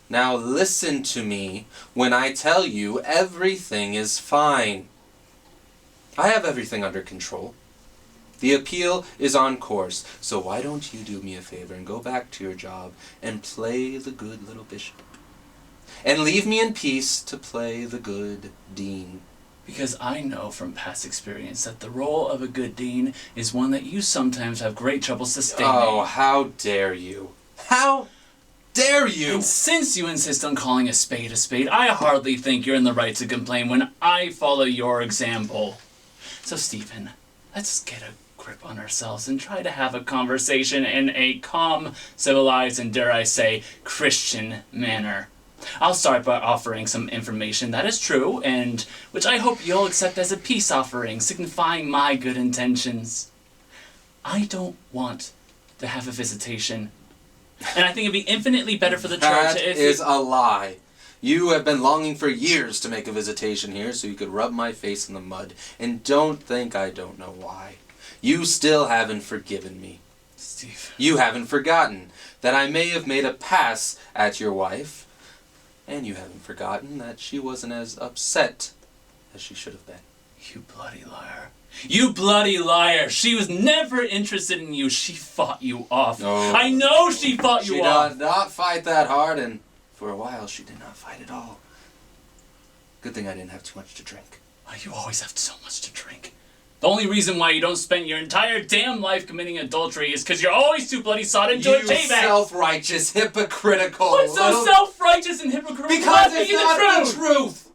Now listen to me when I tell you everything is fine. I have everything under control. The appeal is on course, so why don't you do me a favor and go back to your job and play the good little bishop? And leave me in peace to play the good dean. Because I know from past experience that the role of a good dean is one that you sometimes have great trouble sustaining. Oh, how dare you! How dare you! And since you insist on calling a spade, I hardly think you're in the right to complain when I follow your example. So, Stephen, let's get a grip on ourselves and try to have a conversation in a calm, civilized, and dare I say, Christian manner. I'll start by offering some information that is true, and which I hope you'll accept as a peace offering, signifying my good intentions. I don't want to have a visitation. And I think it'd be infinitely better for the That church if is a lie. You have been longing for years to make a visitation here so you could rub my face in the mud. And don't think I don't know why. You still haven't forgiven me. Steve. You haven't forgotten that I may have made a pass at your wife. And you haven't forgotten that she wasn't as upset as she should have been. You bloody liar. You bloody liar. She was never interested in you. She fought you off. No. I know she fought you off. She did not fight that hard, and for a while she did not fight at all. Good thing I didn't have too much to drink. Oh, you always have so much to drink. The only reason why you don't spend your entire damn life committing adultery is because you're always too bloody sod into a You payback. self-righteous, hypocritical. What's so self-righteous and hypocritical? Because about it's speaking not the truth.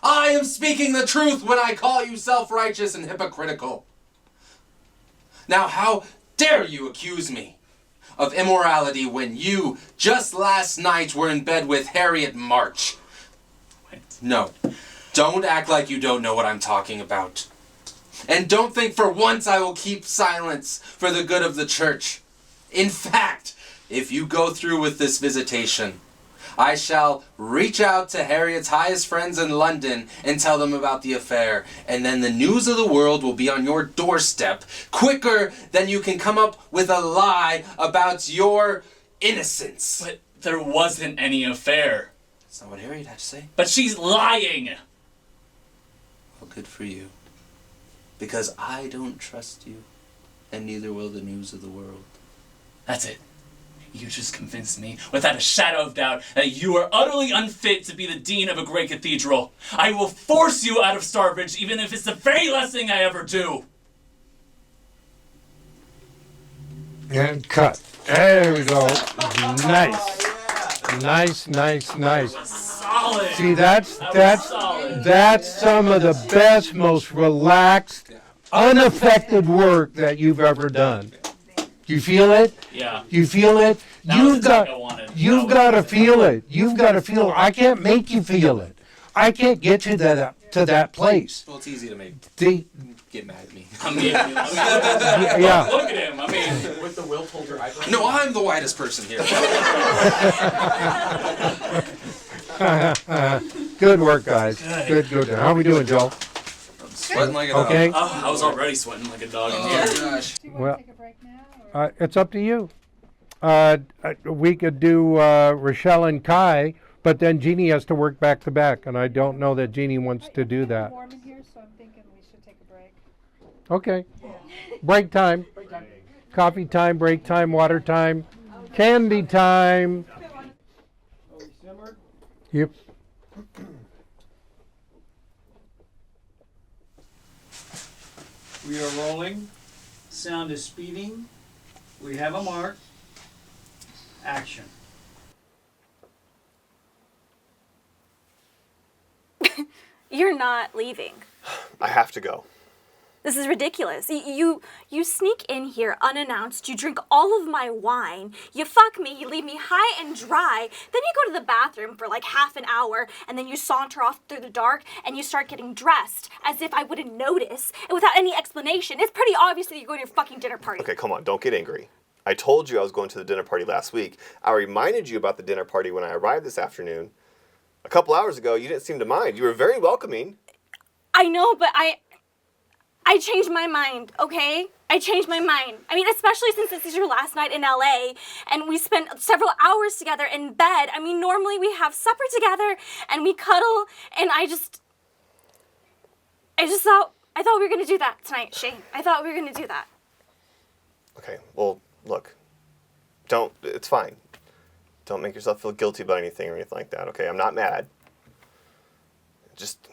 I am speaking the truth when I call you self-righteous and hypocritical. Now, how dare you accuse me of immorality when you, just last night, were in bed with Harriet March? What? No. Don't act like you don't know what I'm talking about. And don't think for once I will keep silence for the good of the church. In fact, if you go through with this visitation, I shall reach out to Harriet's highest friends in London and tell them about the affair. And then the news of the world will be on your doorstep quicker than you can come up with a lie about your innocence. But there wasn't any affair. That's not what Harriet had to say. But she's lying. Well, good for you. Because I don't trust you, and neither will the news of the world. That's it. You just convinced me, without a shadow of doubt, that you are utterly unfit to be the dean of a great cathedral. I will force you out of Starbridge, even if it's the very last thing I ever do. And cut. There we go. Nice. Nice. Solid. See, that's some of the best, most relaxed, unaffected work that you've ever done. You feel it? Yeah. You feel it? You've got to feel it. You've got to feel it. I can't make you feel it. I can't get you to that place. Well, it's easy to make get mad at me. I mean, yeah. Look at him. I mean, With the Will Poulter eyebrows. No, I'm the whitest person here. Good work, guys. Good. How are we doing, Joel? I'm sweating like a dog. Okay. oh, I was already sweating like a dog in Oh, here. gosh. Do you want Well, to take a break now? Or? It's up to you. We could do Rochelle and Kai, but then Jeannie has to work back to back, and I don't know that Jeannie wants to do that. Warm in here, so I'm thinking we should take a break. Okay. Break time. Coffee time, break time, water time, candy time. Yep. We are rolling. Sound is speeding. We have a mark. Action. You're not leaving. I have to go. This is ridiculous. You sneak in here unannounced, you drink all of my wine, you fuck me, you leave me high and dry, then you go to the bathroom for like half an hour, and then you saunter off through the dark, and you start getting dressed, as if I wouldn't notice, and without any explanation. It's pretty obvious that you're going to your fucking dinner party. Okay, come on, don't get angry. I told you I was going to the dinner party last week. I reminded you about the dinner party when I arrived this afternoon. A couple hours ago, you didn't seem to mind. You were very welcoming. I know, but I changed my mind, okay? I changed my mind. I mean, especially since this is your last night in LA and we spent several hours together in bed. I mean, normally we have supper together and we cuddle, and I thought we were gonna do that tonight, Shane. I thought we were gonna do that. Okay, well, look. It's fine. Don't make yourself feel guilty about anything or anything like that, okay? I'm not mad. Just,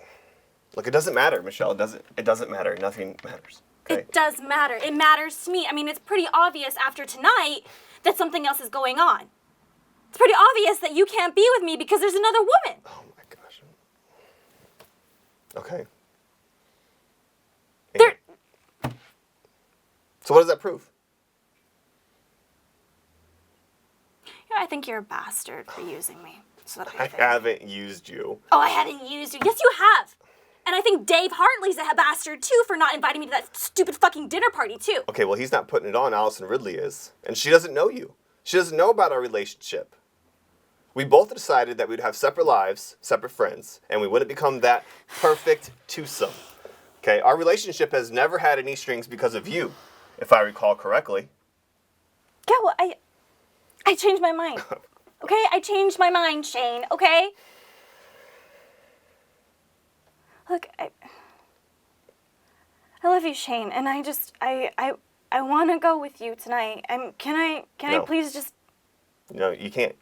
look, it doesn't matter, Michelle. It doesn't matter. Nothing matters. Okay? It does matter. It matters to me. I mean, it's pretty obvious after tonight that something else is going on. It's pretty obvious that you can't be with me because there's another woman. Oh my gosh. Okay. There. So what does that prove? I think you're a bastard for using me. So that I haven't used you. Oh, I hadn't used you. Yes, you have. And I think Dave Hartley's a bastard too for not inviting me to that stupid fucking dinner party too. Okay, well, he's not putting it on. Allison Ridley is. And she doesn't know you. She doesn't know about our relationship. We both decided that we'd have separate lives, separate friends, and we wouldn't become that perfect twosome. Okay, our relationship has never had any strings because of you, if I recall correctly. Yeah, well, I changed my mind. Okay? I changed my mind, Shane, okay? Look, I love you, Shane, and I want to go with you tonight. Can I No. please just... No, you can't.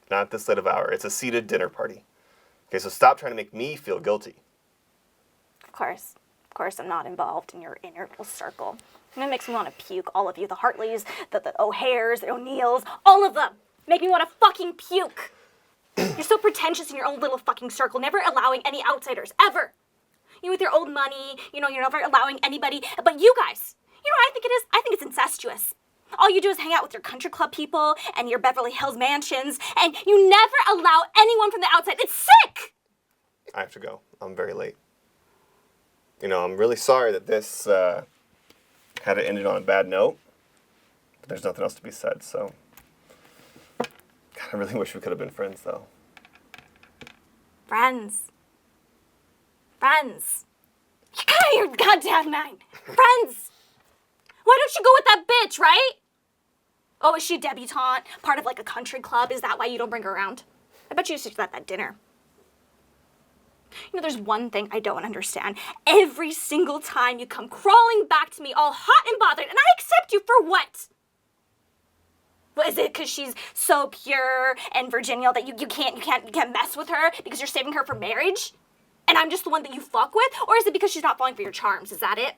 Not at this late of hour. It's a seated dinner party. Okay, so stop trying to make me feel guilty. Of course, I'm not involved in your inner little circle. And it makes me want to puke, all of you, the Hartleys, the O'Hares, the O'Neills, all of them. Make me want to fucking puke. You're so pretentious in your own little fucking circle, never allowing any outsiders, ever. You with your old money, you're never allowing anybody, but you guys, what I think it is? I think it's incestuous. All you do is hang out with your country club people and your Beverly Hills mansions, and you never allow anyone from the outside. It's sick! I have to go. I'm very late. I'm really sorry that this had it ended on a bad note, but there's nothing else to be said, so... God, I really wish we could have been friends, though. Friends. You're out of your goddamn mind. Friends. Why don't you go with that bitch, right? Oh, is she a debutante? Part of like a country club? Is that why you don't bring her around? I bet you should at that dinner. There's one thing I don't understand. Every single time you come crawling back to me all hot and bothered, and I accept you for what? What is it? Because she's so pure and virginal that you can't mess with her because you're saving her for marriage? And I'm just the one that you fuck with? Or is it because she's not falling for your charms? Is that it?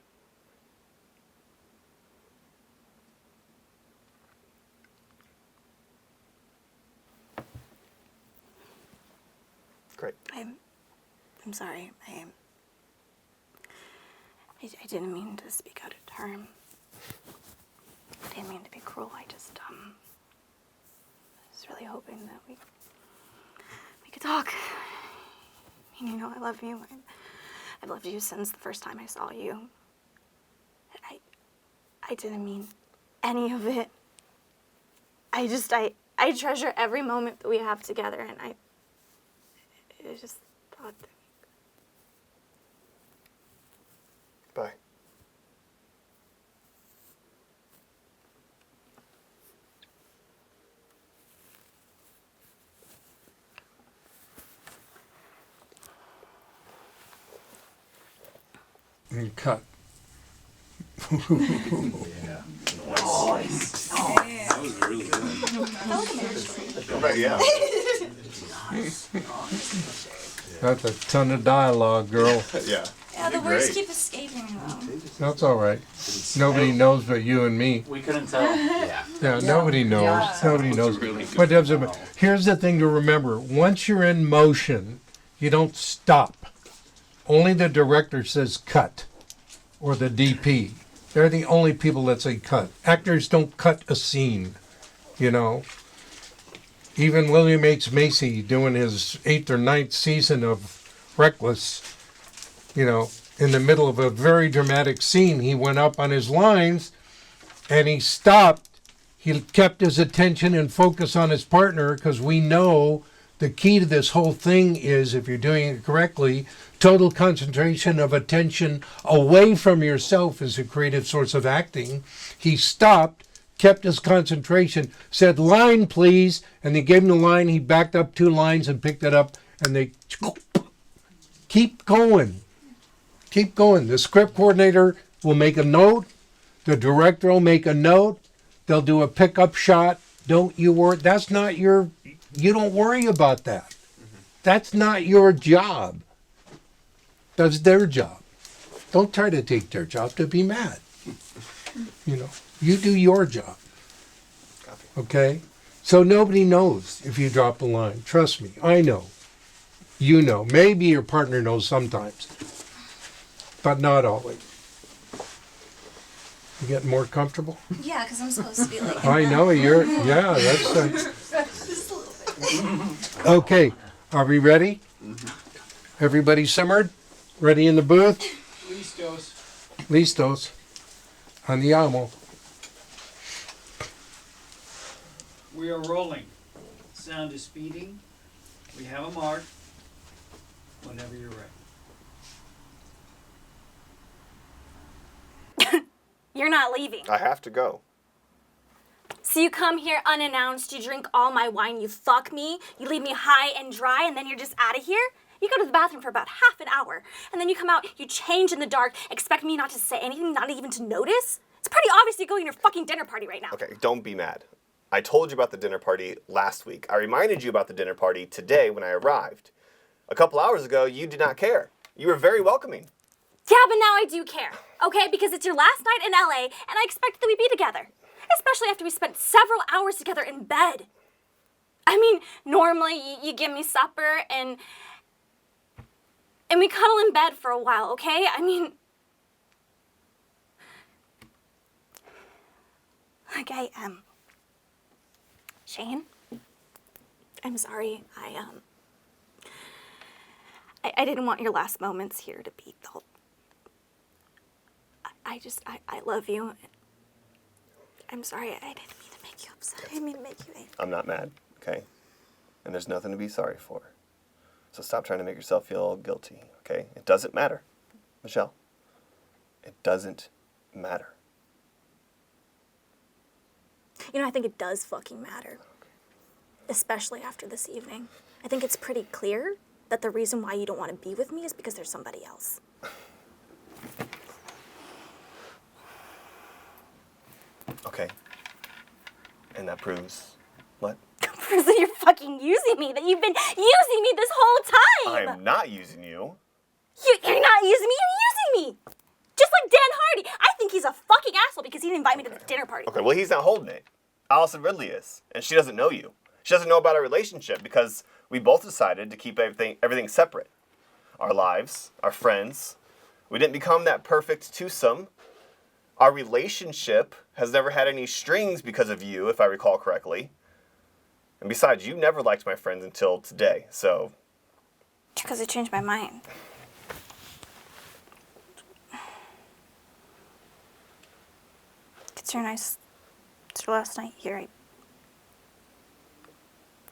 Great. I'm sorry. I didn't mean to speak out of turn. I didn't mean to be cruel. I just was really hoping that we could talk. I love you. I've loved you since the first time I saw you. I didn't mean any of it. I treasure every moment that we have together, and I just thought that... Bye. And cut. Yeah. Nice. That was really good. Yeah. That's a ton of dialogue, girl. Yeah. Yeah, the words keep escaping though. That's all right. Nobody knows but you and me. We couldn't tell. Yeah, nobody knows. Yeah. Nobody knows. But here's the thing to remember. Once you're in motion, you don't stop. Only the director says cut, or the DP. They're the only people that say cut. Actors don't cut a scene, Even William H. Macy doing his 8th or 9th season of Reckless, in the middle of a very dramatic scene, he went up on his lines and he stopped. He kept his attention and focus on his partner, because we know the key to this whole thing is, if you're doing it correctly, total concentration of attention away from yourself is a creative source of acting. He stopped, kept his concentration, said, "Line, please," and they gave him the line. He backed up 2 lines and picked it up, and they keep going. Keep going. The script coordinator will make a note. The director will make a note. They'll do a pickup shot. Don't you worry. That's not your... You don't worry about that. That's not your job. That's their job. Don't try to take their job to be mad. You do your job. Okay? So nobody knows if you drop a line. Trust me. I know. You know. Maybe your partner knows sometimes. But not always. You getting more comfortable? Yeah, because I'm supposed to be like... I know. Yeah, that's... Just a little bit. Okay. Are we ready? Everybody simmered? Ready in the booth? Listos. Listos. Andiamo. We are rolling. Sound is speeding. We have a mark. Whenever you're ready. You're not leaving. I have to go. So you come here unannounced, you drink all my wine, you fuck me, you leave me high and dry, and then you're just out of here? You go to the bathroom for about half an hour, and then you come out, you change in the dark, expect me not to say anything, not even to notice? It's pretty obvious you're going to your fucking dinner party right now. Okay, don't be mad. I told you about the dinner party last week. I reminded you about the dinner party today when I arrived. A couple hours ago, you did not care. You were very welcoming. Yeah, but now I do care, okay? Because it's your last night in LA, and I expect that we be together. Especially after we spent several hours together in bed. I mean, normally you give me supper and we cuddle in bed for a while, okay? I mean, like Shane, I'm sorry. I didn't want your last moments here to be felt. I love you. I'm sorry, I didn't mean to make you upset. I didn't mean to make you angry. I'm not mad, okay? And there's nothing to be sorry for. So stop trying to make yourself feel guilty, okay? It doesn't matter. Michelle, it doesn't matter. You know, I think it does fucking matter. Especially after this evening. I think it's pretty clear that the reason why you don't want to be with me is because there's somebody else. Okay. And that proves what? Proves that you're fucking using me, that you've been using me this whole time! I'm not using you. You're not using me, you're using me! Just like Dan Hardy. I think he's a fucking asshole because he didn't invite me to the dinner party. Okay, well, he's not holding it. Allison Ridley is. And she doesn't know you. She doesn't know about our relationship because we both decided to keep everything separate. Our lives, our friends. We didn't become that perfect twosome. Our relationship has never had any strings because of you, if I recall correctly. And besides, you never liked my friends until today, so... Because I changed my mind. It's your last night here.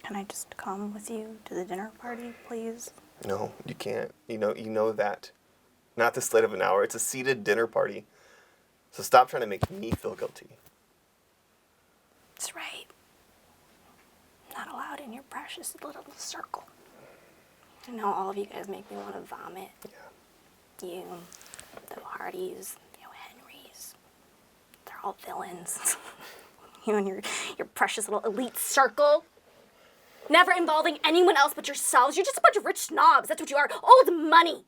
Can I just come with you to the dinner party, please? No, you can't. You know that. Not this late of an hour. It's a seated dinner party. So stop trying to make me feel guilty. That's right. Not allowed in your precious little circle. I know all of you guys make me want to vomit. Yeah. You, the Hardys, the O'Henrys. They're all villains. You and your precious little elite circle. Never involving anyone else but yourselves. You're just a bunch of rich snobs. That's what you are. Old money.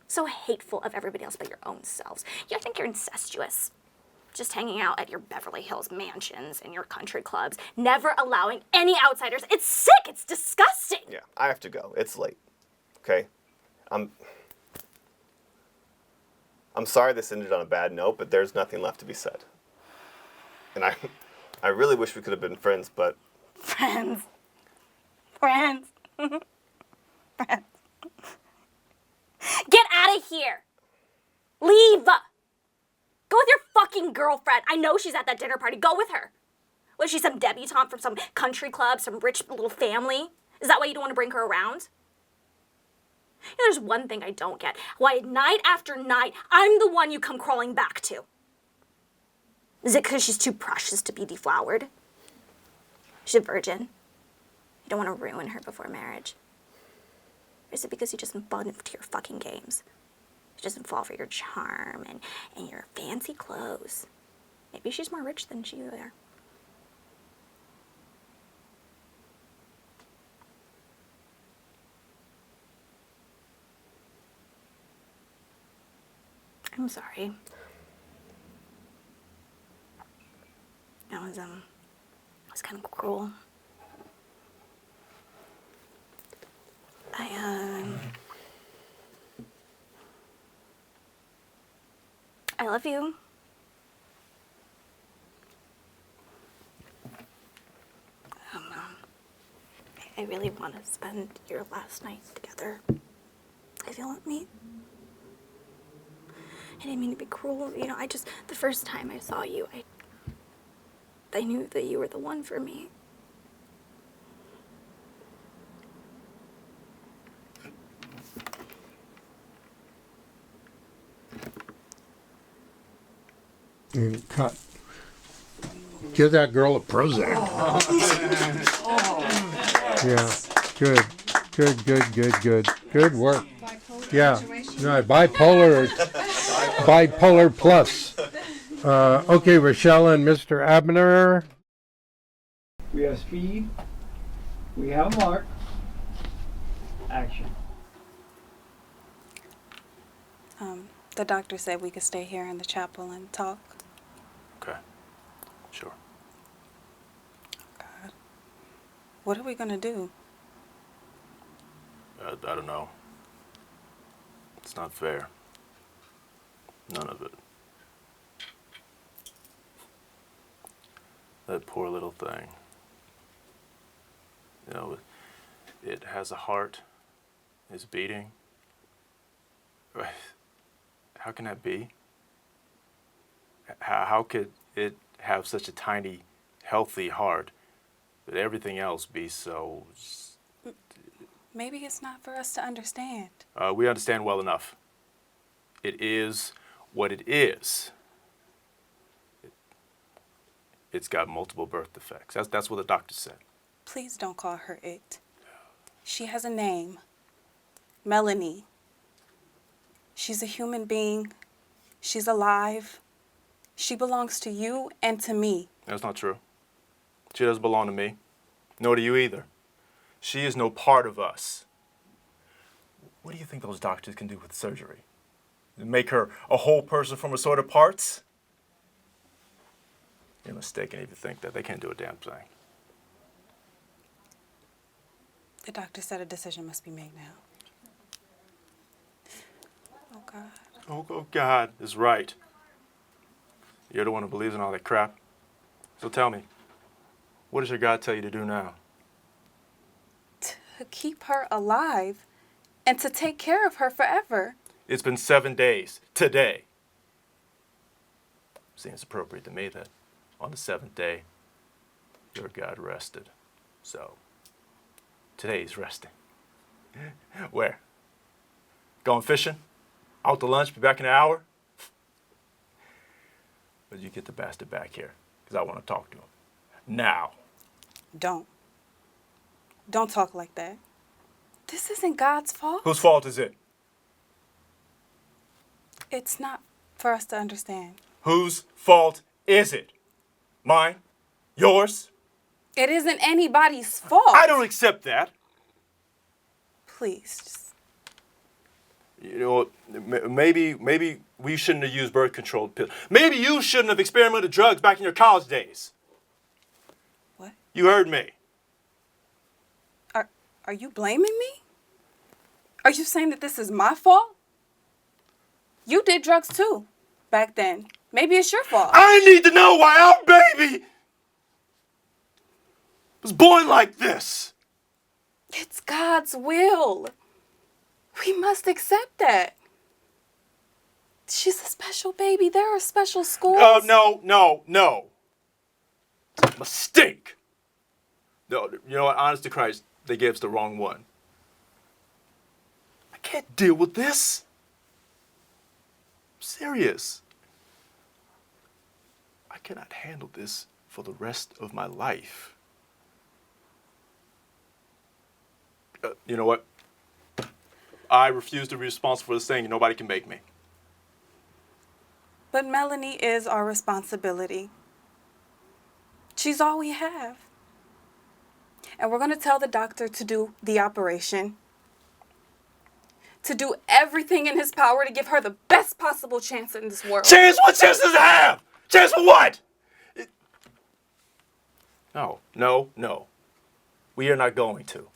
So hateful of everybody else but your own selves. I think you're incestuous. Just hanging out at your Beverly Hills mansions and your country clubs, never allowing any outsiders. It's sick. It's disgusting. Yeah, I have to go. It's late. Okay? I'm sorry this ended on a bad note, but there's nothing left to be said. And I really wish we could have been friends, but... Friends. Get out of here. Leave. Go with your fucking girlfriend. I know she's at that dinner party. Go with her. Was she some debutante from some country club, some rich little family? Is that why you don't want to bring her around? There's one thing I don't get. Why night after night, I'm the one you come crawling back to. Is it because she's too precious to be deflowered? She's a virgin. You don't want to ruin her before marriage. Or is it because you just fall into your fucking games? She doesn't fall for your charm and your fancy clothes. Maybe she's more rich than you are. I'm sorry. That was kind of cruel. I love you. I really want to spend your last night together. alive, you know what I mean? I didn't mean to be cruel, you know, the first time I saw you, I knew that you were the one for me. Cut. Give that girl a Prozac. Yeah, good work. Yeah, no, bipolar plus. Okay, Rochelle and Mr. Abner. We have speed. We have a mark. Action. The doctor said we could stay here in the chapel and talk. Okay. Sure. God. What are we gonna do? I don't know. It's not fair. None of it. That poor little thing. You know, it has a heart. It's beating. How can that be? How could it have such a tiny, healthy heart, but everything else be so... Maybe it's not for us to understand. We understand well enough. It is what it is. It's got multiple birth defects. That's what the doctor said. Please don't call her it. She has a name. Melanie. She's a human being. She's alive. She belongs to you and to me. That's not true. She doesn't belong to me. Nor do you either. She is no part of us. What do you think those doctors can do with surgery? Make her a whole person from assorted parts? You're mistaken if you think that. They can't do a damn thing. The doctor said a decision must be made now. Oh, God. Oh, God is right. You're the one who believes in all that crap. So tell me, what does your God tell you to do now? To keep her alive and to take care of her forever. It's been 7 days today. Seems appropriate to me that on the 7th day, your God rested. So, today's resting. Where? Going fishing? Out to lunch, be back in an hour? But you get the bastard back here, because I want to talk to him. Now. Don't talk like that. This isn't God's fault. Whose fault is it? It's not for us to understand. Whose fault is it? Mine? Yours? It isn't anybody's fault. I don't accept that. Please, just... You know, maybe we shouldn't have used birth control pills. Maybe you shouldn't have experimented drugs back in your college days. What? You heard me. Are you blaming me? Are you saying that this is my fault? You did drugs too, back then. Maybe it's your fault. I need to know why our baby was born like this. It's God's will. We must accept that. She's a special baby. There are special schools. No. Mistake. No, you know what? Honest to Christ, they gave us the wrong one. I can't deal with this. I'm serious. I cannot handle this for the rest of my life. You know what? I refuse to be responsible for this thing, and nobody can make me. But Melanie is our responsibility. She's all we have. And we're going to tell the doctor to do the operation. To do everything in his power to give her the best possible chance in this world. Chance? What chance does it have? Chance for what? No. We are not going to.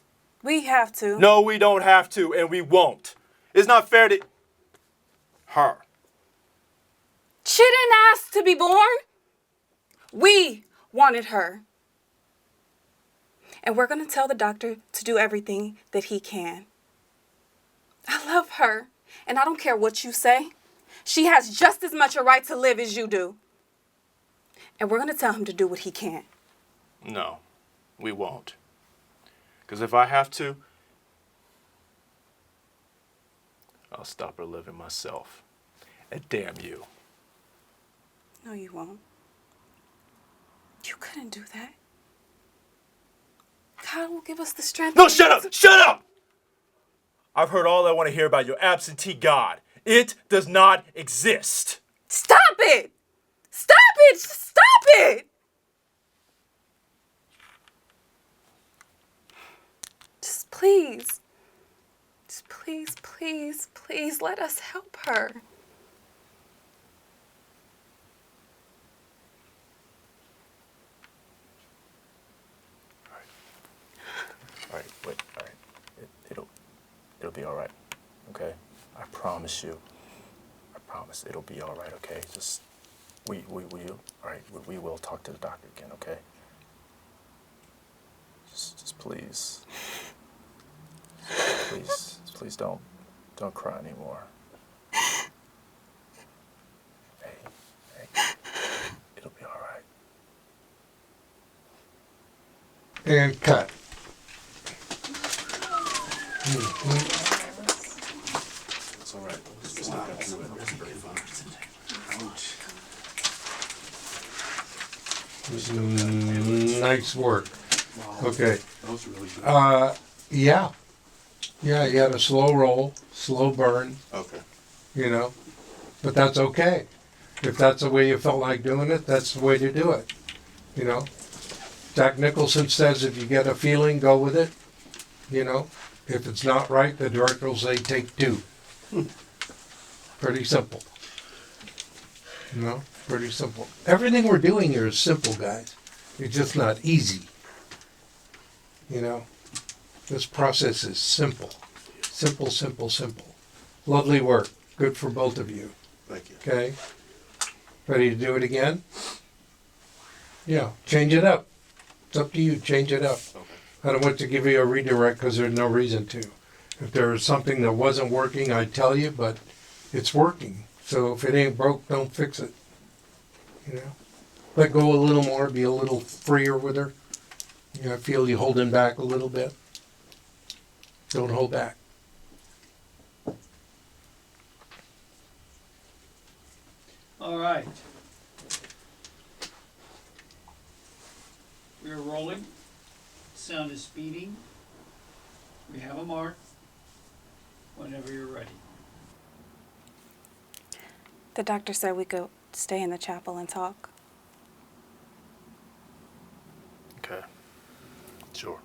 We have to. No, we don't have to, and we won't. It's not fair to her. She didn't ask to be born. We wanted her. And we're going to tell the doctor to do everything that he can. I love her, and I don't care what you say. She has just as much a right to live as you do. And we're going to tell him to do what he can. No, we won't. Because if I have to, I'll stop her living myself. And damn you. No, you won't. You couldn't do that. God will give us the strength. No, shut up! Shut up! I've heard all I want to hear about your absentee God. It does not exist. Stop it! Stop it! Stop it! Just please. Just please, please, please let us help her. All right, wait, all right. It'll be all right, okay? I promise you. I promise it'll be all right, okay? Just, we will talk to the doctor again, okay? Just please. Please don't cry anymore. Hey, it'll be all right. And cut. It's all right. Just not got through it. It's very fun. Nice work. Okay. That was really good. Yeah. Yeah, you had a slow roll, slow burn. Okay. You know, but that's okay. If that's the way you felt like doing it, that's the way to do it. You know, Jack Nicholson says if you get a feeling, go with it. You know, if it's not right, the director will say take two. Pretty simple. You know, pretty simple. Everything we're doing here is simple, guys. It's just not easy. You know, this process is simple. Simple, simple, simple. Lovely work. Good for both of you. Thank you. Okay? Ready to do it again? Yeah, change it up. It's up to you. Change it up. Okay. I don't want to give you a redirect because there's no reason to. If there was something that wasn't working, I'd tell you, but it's working. So if it ain't broke, don't fix it. You know? Let go a little more, be a little freer with her. You know, feel you holding back a little bit. Don't hold back. All right. We are rolling. Sound is speeding. We have a mark. Whenever you're ready. The doctor said we could stay in the chapel and talk. Okay. Sure.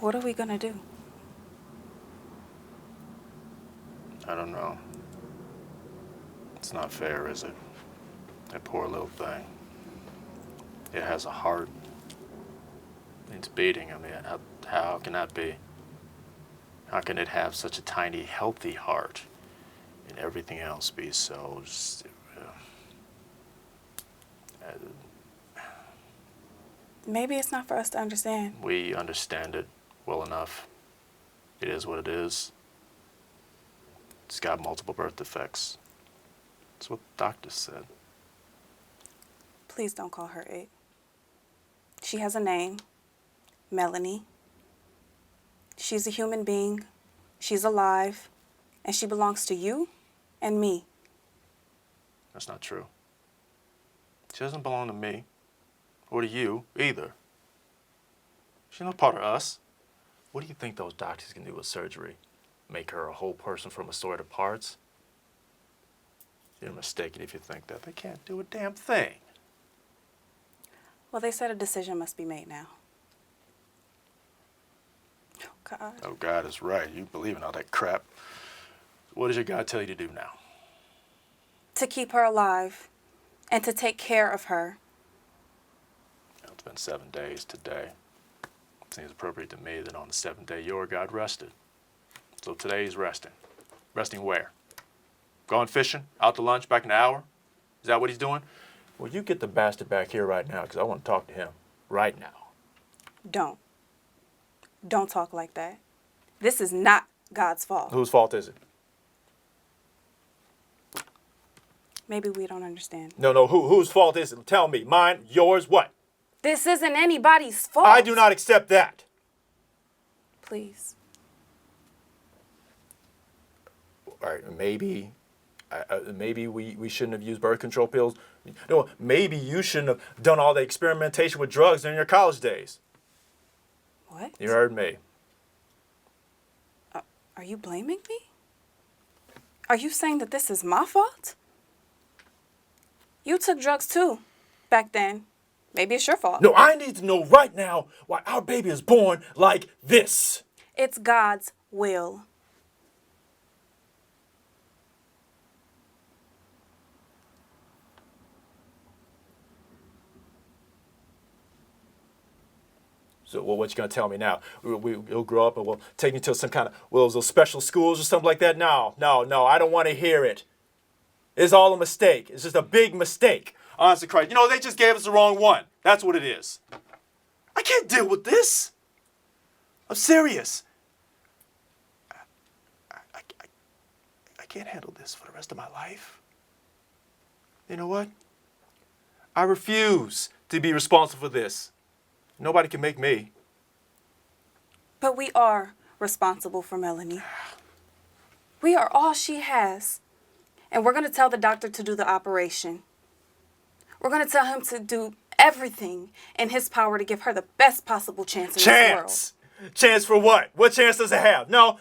What are we gonna do? I don't know. It's not fair, is it? That poor little thing. It has a heart. It's beating. I mean, how can that be? How can it have such a tiny, healthy heart and everything else be so just, Maybe it's not for us to understand. we understand it well enough. It is what it is. It's got multiple birth defects. That's what the doctor said. Please don't call her it. She has a name, Melanie. She's a human being. She's alive. And she belongs to you and me. That's not true. She doesn't belong to me or to you either. She's not part of us. What do you think those doctors can do with surgery? Make her a whole person from assorted parts? You're mistaken if you think that. They can't do a damn thing. Well, they said a decision must be made now. Oh, God. Oh, God is right. You believe in all that crap. What does your God tell you to do now? To keep her alive and to take care of her. It's been 7 days today. It seems appropriate to me that on the 7th day your God rested. So today he's resting. Resting where? Going fishing? Out to lunch? Back in an hour? Is that what he's doing? Well, you get the bastard back here right now because I want to talk to him right now. Don't. Don't talk like that. This is not God's fault. Whose fault is it? Maybe we don't understand. No, whose fault is it? Tell me. Mine, yours, what? This isn't anybody's fault. I do not accept that. Please. All right, maybe we shouldn't have used birth control pills. No, maybe you shouldn't have done all the experimentation with drugs during your college days. What? You heard me. Are you blaming me? Are you saying that this is my fault? You took drugs too, back then. Maybe it's your fault. No, I need to know right now why our baby is born like this. It's God's will. So, well, what you gonna tell me now? We'll grow up and we'll take you to some kind of those special schools or something like that? No, I don't want to hear it. It's all a mistake. It's just a big mistake. Honest to Christ, they just gave us the wrong one. That's what it is. I can't deal with this. I'm serious. I can't handle this for the rest of my life. You know what? I refuse to be responsible for this. Nobody can make me. But we are responsible for Melanie. We are all she has. And we're going to tell the doctor to do the operation. We're going to tell him to do everything in his power to give her the best possible chance in this world. Chance for what? What chance does it have? No.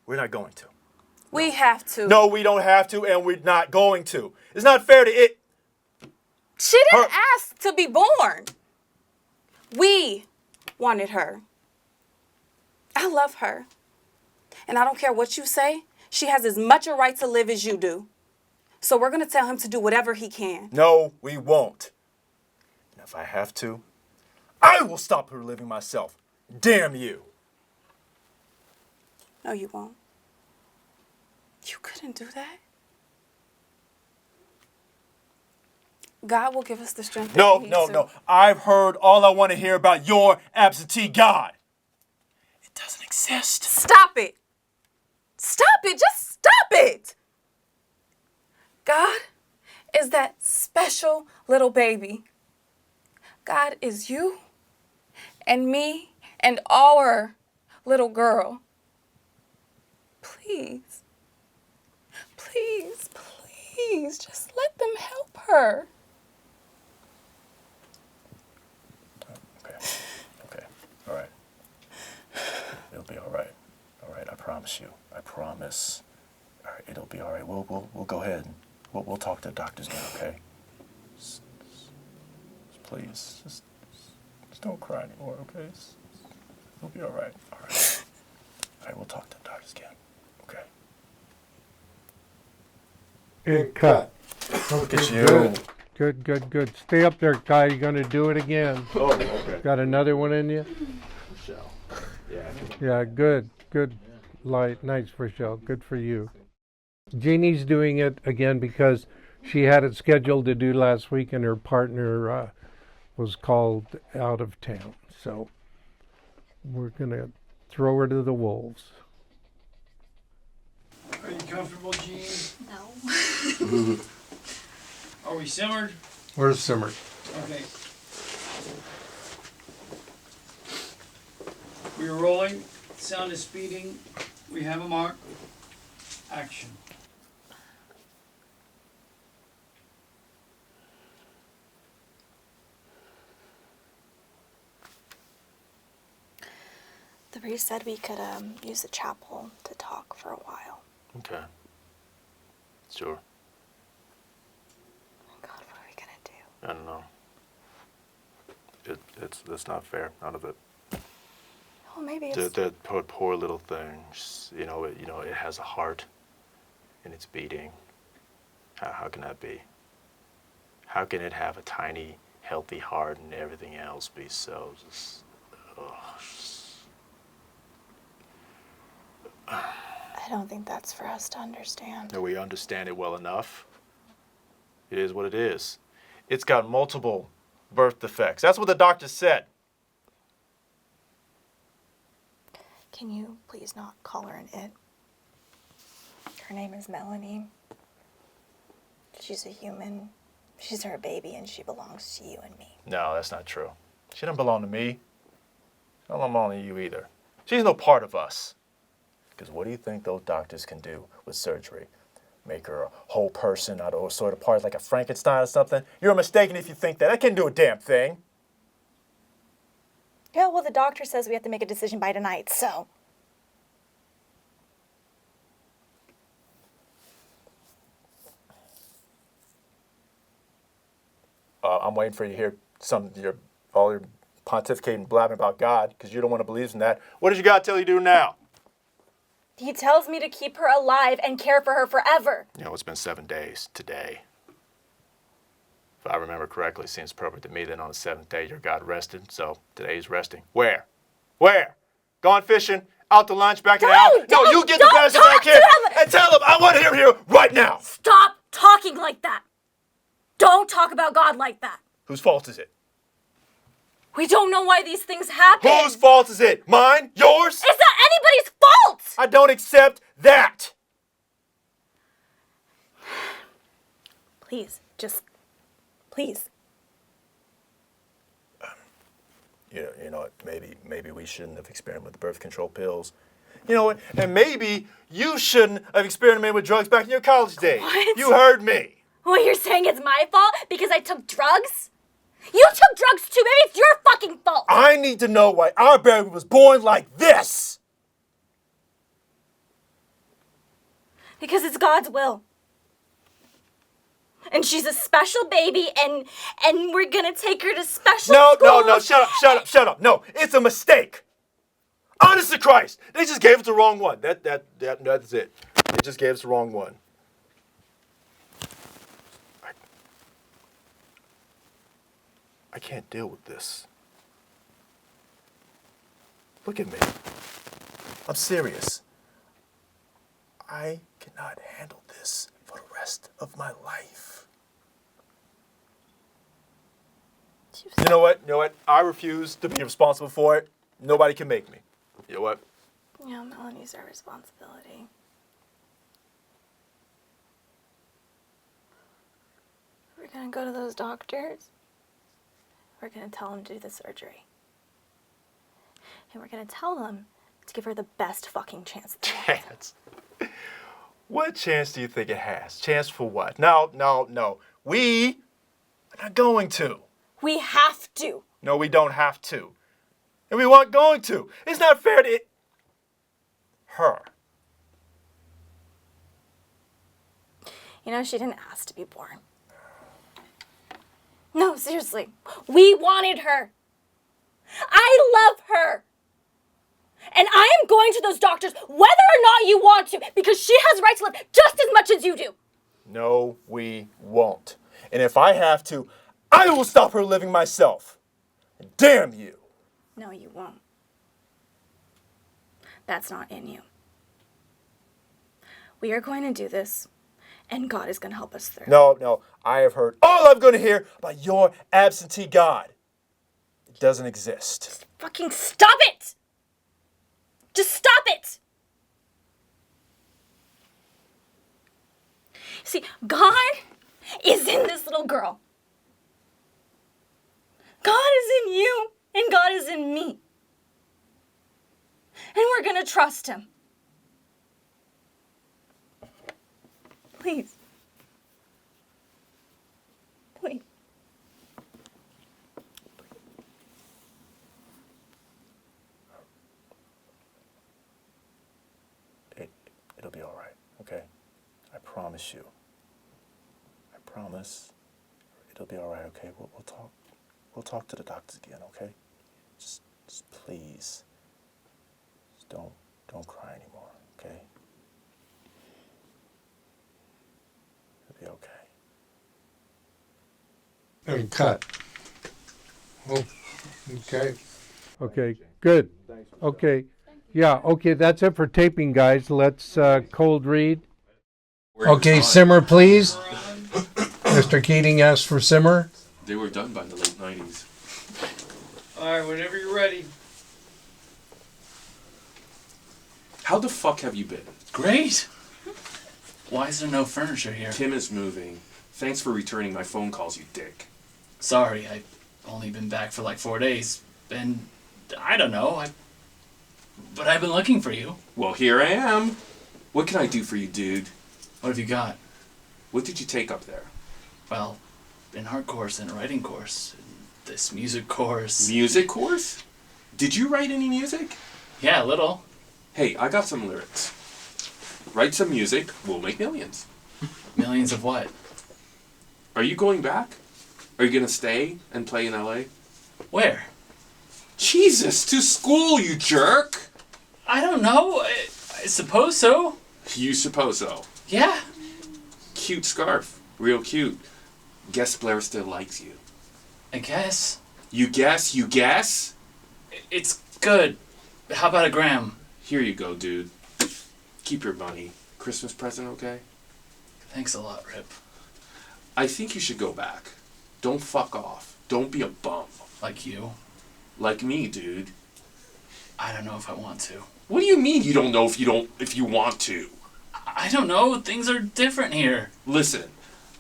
We're not going to. We have to. No, we don't have to, and we're not going to. It's not fair to it. She didn't ask to be born. We wanted her. I love her. And I don't care what you say. She has as much a right to live as you do. So we're going to tell him to do whatever he can. No, we won't. And if I have to, I will stop her living myself. Damn you. No, you won't. You couldn't do that. God will give us the strength. No. I've heard all I want to hear about your absentee God. It doesn't exist. Stop it. Stop it. Just stop it. God is that special little baby. God is you and me and our little girl. Please, just let them help her. Okay. All right. It'll be all right. All right, I promise you. I promise. All right, it'll be all right. We'll go ahead. We'll talk to the doctors now, okay? Please, just don't cry anymore, okay? It'll be all right. All right, we'll talk to the doctors again, okay? And cut. Look at you. Good. Stay up there, Kai. You're going to do it again. Oh, okay. Got another one in you? Yeah, good. Light. Nice, Rochelle. Good for you. Jeannie's doing it again because she had it scheduled to do last week and her partner was called out of town. So we're going to throw her to the wolves. Are you comfortable, Jean? No. Are we simmered? We're simmered. Okay. We are rolling. Sound is speeding. We have a mark. Action. The priest said we could use the chapel to talk for a while. Okay. Sure. God, what are we gonna do? I don't know. It's not fair. None of it. Well, maybe it's... The poor little thing. It has a heart, and it's beating. How can that be? How can it have a tiny, healthy heart and everything else be so just? I don't think that's for us to understand. No, we understand it well enough. It is what it is. It's got multiple birth defects. That's what the doctor said. Can you please not call her an it? Her name is Melanie. She's a human. She's her baby, and she belongs to you and me. No, that's not true. She doesn't belong to me. She don't belong to you either. She's no part of us. Because what do you think those doctors can do with surgery? Make her a whole person out of all sort of parts like a Frankenstein or something? You're mistaken if you think that. I can't do a damn thing. Yeah, well, the doctor says we have to make a decision by tonight, so. I'm waiting for you to hear all your pontificating, blabbing about God, because you don't want to believe in that. What does your God tell you to do now? He tells me to keep her alive and care for her forever. You know, it's been 7 days today. If I remember correctly, it seems perfect to me that on the 7th day your God rested, so today's resting. Where? Where? Gone fishing, out to lunch, back in the house. No, you get the best of that kid and tell him I want him here right now. Stop talking like that. Don't talk about God like that. Whose fault is it? We don't know why these things happen. Whose fault is it? Mine? Yours? It's not anybody's fault. I don't accept that. Please, just, please. You know what? Maybe we shouldn't have experimented with birth control pills. You know what? And maybe you shouldn't have experimented with drugs back in your college days. What? You heard me. What, you're saying it's my fault because I took drugs? You took drugs too. Maybe it's your fucking fault. I need to know why our baby was born like this. Because it's God's will. And she's a special baby, and we're gonna take her to special schools. No, shut up. No, it's a mistake. Honest to Christ, they just gave us the wrong one. That's it. They just gave us the wrong one. I can't deal with this. Look at me. I'm serious. I cannot handle this for the rest of my life. You know what? I refuse to be responsible for it. Nobody can make me. You know what? Yeah, Melanie's our responsibility. We're gonna go to those doctors. We're gonna tell them to do the surgery. And we're gonna tell them to give her the best fucking chance. Chance? What chance do you think it has? Chance for what? No. We are not going to. We have to. No, we don't have to. And we weren't going to. It's not fair to her. You know, she didn't ask to be born. No, seriously. We wanted her. I love her. And I am going to those doctors whether or not you want to, because she has a right to live just as much as you do. No, we won't. And if I have to, I will stop her living myself. Damn you. No, you won't. That's not in you. We are going to do this, and God is going to help us through. No. I have heard all I'm going to hear about your absentee God. It doesn't exist. Just fucking stop it! Just stop it! See, God is in this little girl. God is in you, and God is in me. And we're gonna trust him. Please. Please. It'll be all right, okay? I promise you. I promise. It'll be all right, okay? We'll talk. We'll talk to the doctors again, okay? Just please. Just don't cry anymore, okay? It'll be okay. And cut. Oh, okay. Okay, good. Okay. Yeah, okay, that's it for taping, guys. Let's cold read. Okay, simmer, please. Mr. Keating asked for simmer. They were done by the late 90s. All right, whenever you're ready. How the fuck have you been? Great. Why is there no furniture here? Tim is moving. Thanks for returning my phone calls, you dick. Sorry, I've only been back for like 4 days. And I don't know, but I've been looking for you. Well, here I am. What can I do for you, dude? What have you got? What did you take up there? Well, an art course and a writing course. And this music course. Music course? Did you write any music? Yeah, a little. Hey, I got some lyrics. Write some music, we'll make millions. Millions of what? Are you going back? Are you gonna stay and play in LA? Where? Jesus, to school, you jerk! I don't know. I suppose so. You suppose so? Yeah. Cute scarf. Real cute. Guess Blair still likes you. I guess. You guess? You guess? It's good. How about a gram? Here you go, dude. Keep your money. Christmas present, okay? Thanks a lot, Rip. I think you should go back. Don't fuck off. Don't be a bum. Like you? Like me, dude. I don't know if I want to. What do you mean you don't know if you want to? I don't know. Things are different here. Listen,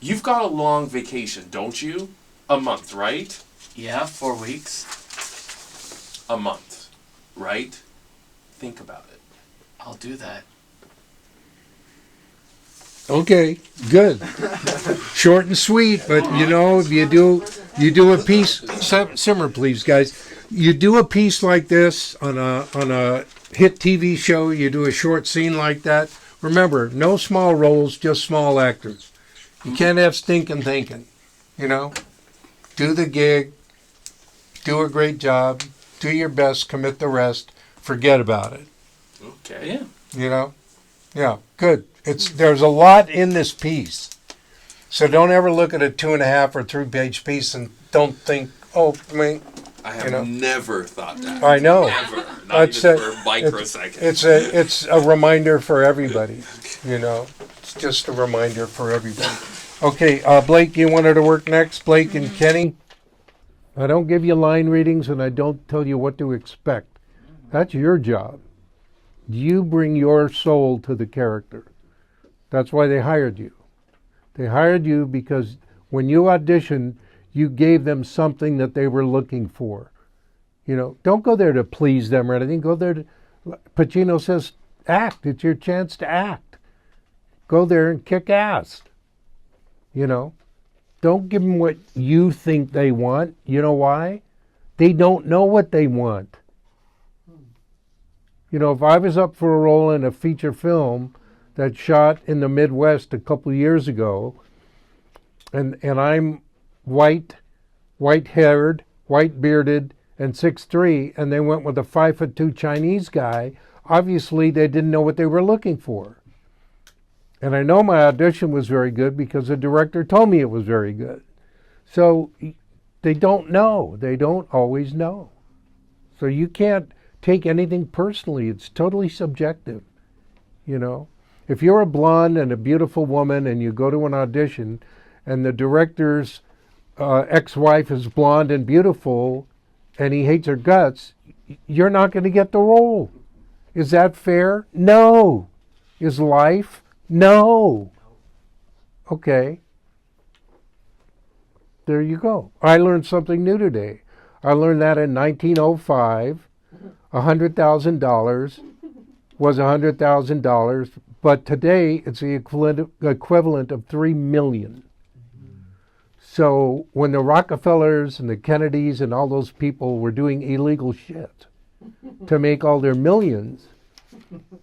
you've got a long vacation, don't you? A month, right? Yeah, 4 weeks. A month, right? Think about it. I'll do that. Okay, good. Short and sweet, but you know, if you do a piece, simmer please, guys. You do a piece like this on a hit TV show, you do a short scene like that. Remember, no small roles, just small actors. You can't have stinking thinking, you know? Do the gig, do a great job, do your best, commit the rest, forget about it. Okay. Yeah. You know? Yeah, good. There's a lot in this piece. So don't ever look at a 2.5 or 3-page piece and don't think, oh, I mean, I have never thought that. I know. Never. Not even for a microsecond. It's a reminder for everybody, you know. It's just a reminder for everybody. Okay, Blake, you wanted to work next? Blake and Kenny? I don't give you line readings and I don't tell you what to expect. That's your job. You bring your soul to the character. That's why they hired you. They hired you because when you auditioned, you gave them something that they were looking for. You know, don't go there to please them or anything. Go there to, Pacino says, act. It's your chance to act. Go there and kick ass. You know, don't give them what you think they want. You know why? They don't know what they want. You know, if I was up for a role in a feature film that shot in the Midwest a couple of years ago, and I'm white-haired, white-bearded, and 6'3", and they went with a 5'2" Chinese guy, obviously they didn't know what they were looking for. And I know my audition was very good because the director told me it was very good. So they don't know. They don't always know. So you can't take anything personally. It's totally subjective, you know. If you're a blonde and a beautiful woman and you go to an audition and the director's ex-wife is blonde and beautiful and he hates her guts, you're not going to get the role. Is that fair? No. Is life? No. Okay. There you go. I learned something new today. I learned that in 1905, $100,000 was $100,000, but today it's the equivalent of $3 million. So when the Rockefellers and the Kennedys and all those people were doing illegal shit to make all their millions,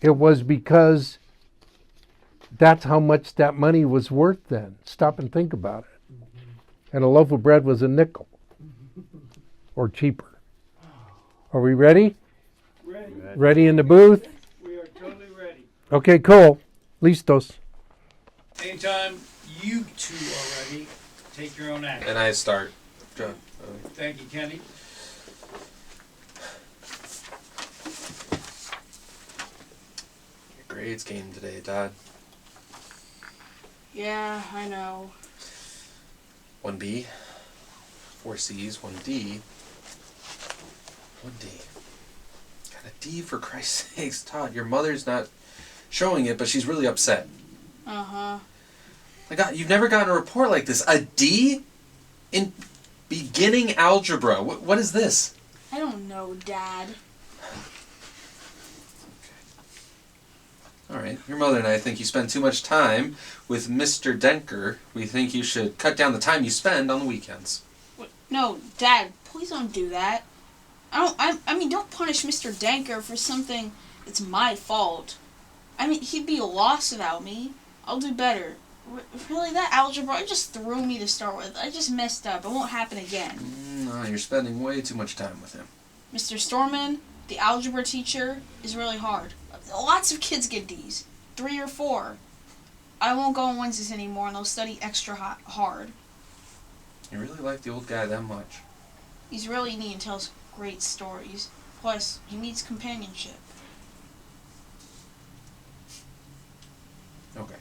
it was because that's how much that money was worth then. Stop and think about it. And a loaf of bread was a nickel or cheaper. Are we ready? Ready. Ready in the booth? We are totally ready. Okay, cool. Listos. Anytime you two are ready, take your own action. And I start. John. Thank you, Kenny. Your grades came today, Dad. Yeah, I know. 1 B, 4 C's, 1 D, 1 D. God, A D, for Christ's sakes, Todd. Your mother's not showing it, but she's really upset. Uh-huh. My God, you've never gotten a report like this. A D in beginning algebra. What is this? I don't know, Dad. All right. Your mother and I think you spend too much time with Mr. Denker. We think you should cut down the time you spend on the weekends. No, Dad, please don't do that. I mean, don't punish Mr. Danker for something that's my fault. I mean, he'd be lost without me. I'll do better. Really, that algebra, it just threw me to start with. I just messed up. It won't happen again. No, you're spending way too much time with him. Mr. Storman, the algebra teacher, is really hard. Lots of kids get D's. 3 or 4. I won't go on Wednesdays anymore, and they'll study extra hard. You really like the old guy that much? He's really neat and tells great stories. Plus, he needs companionship. Okay.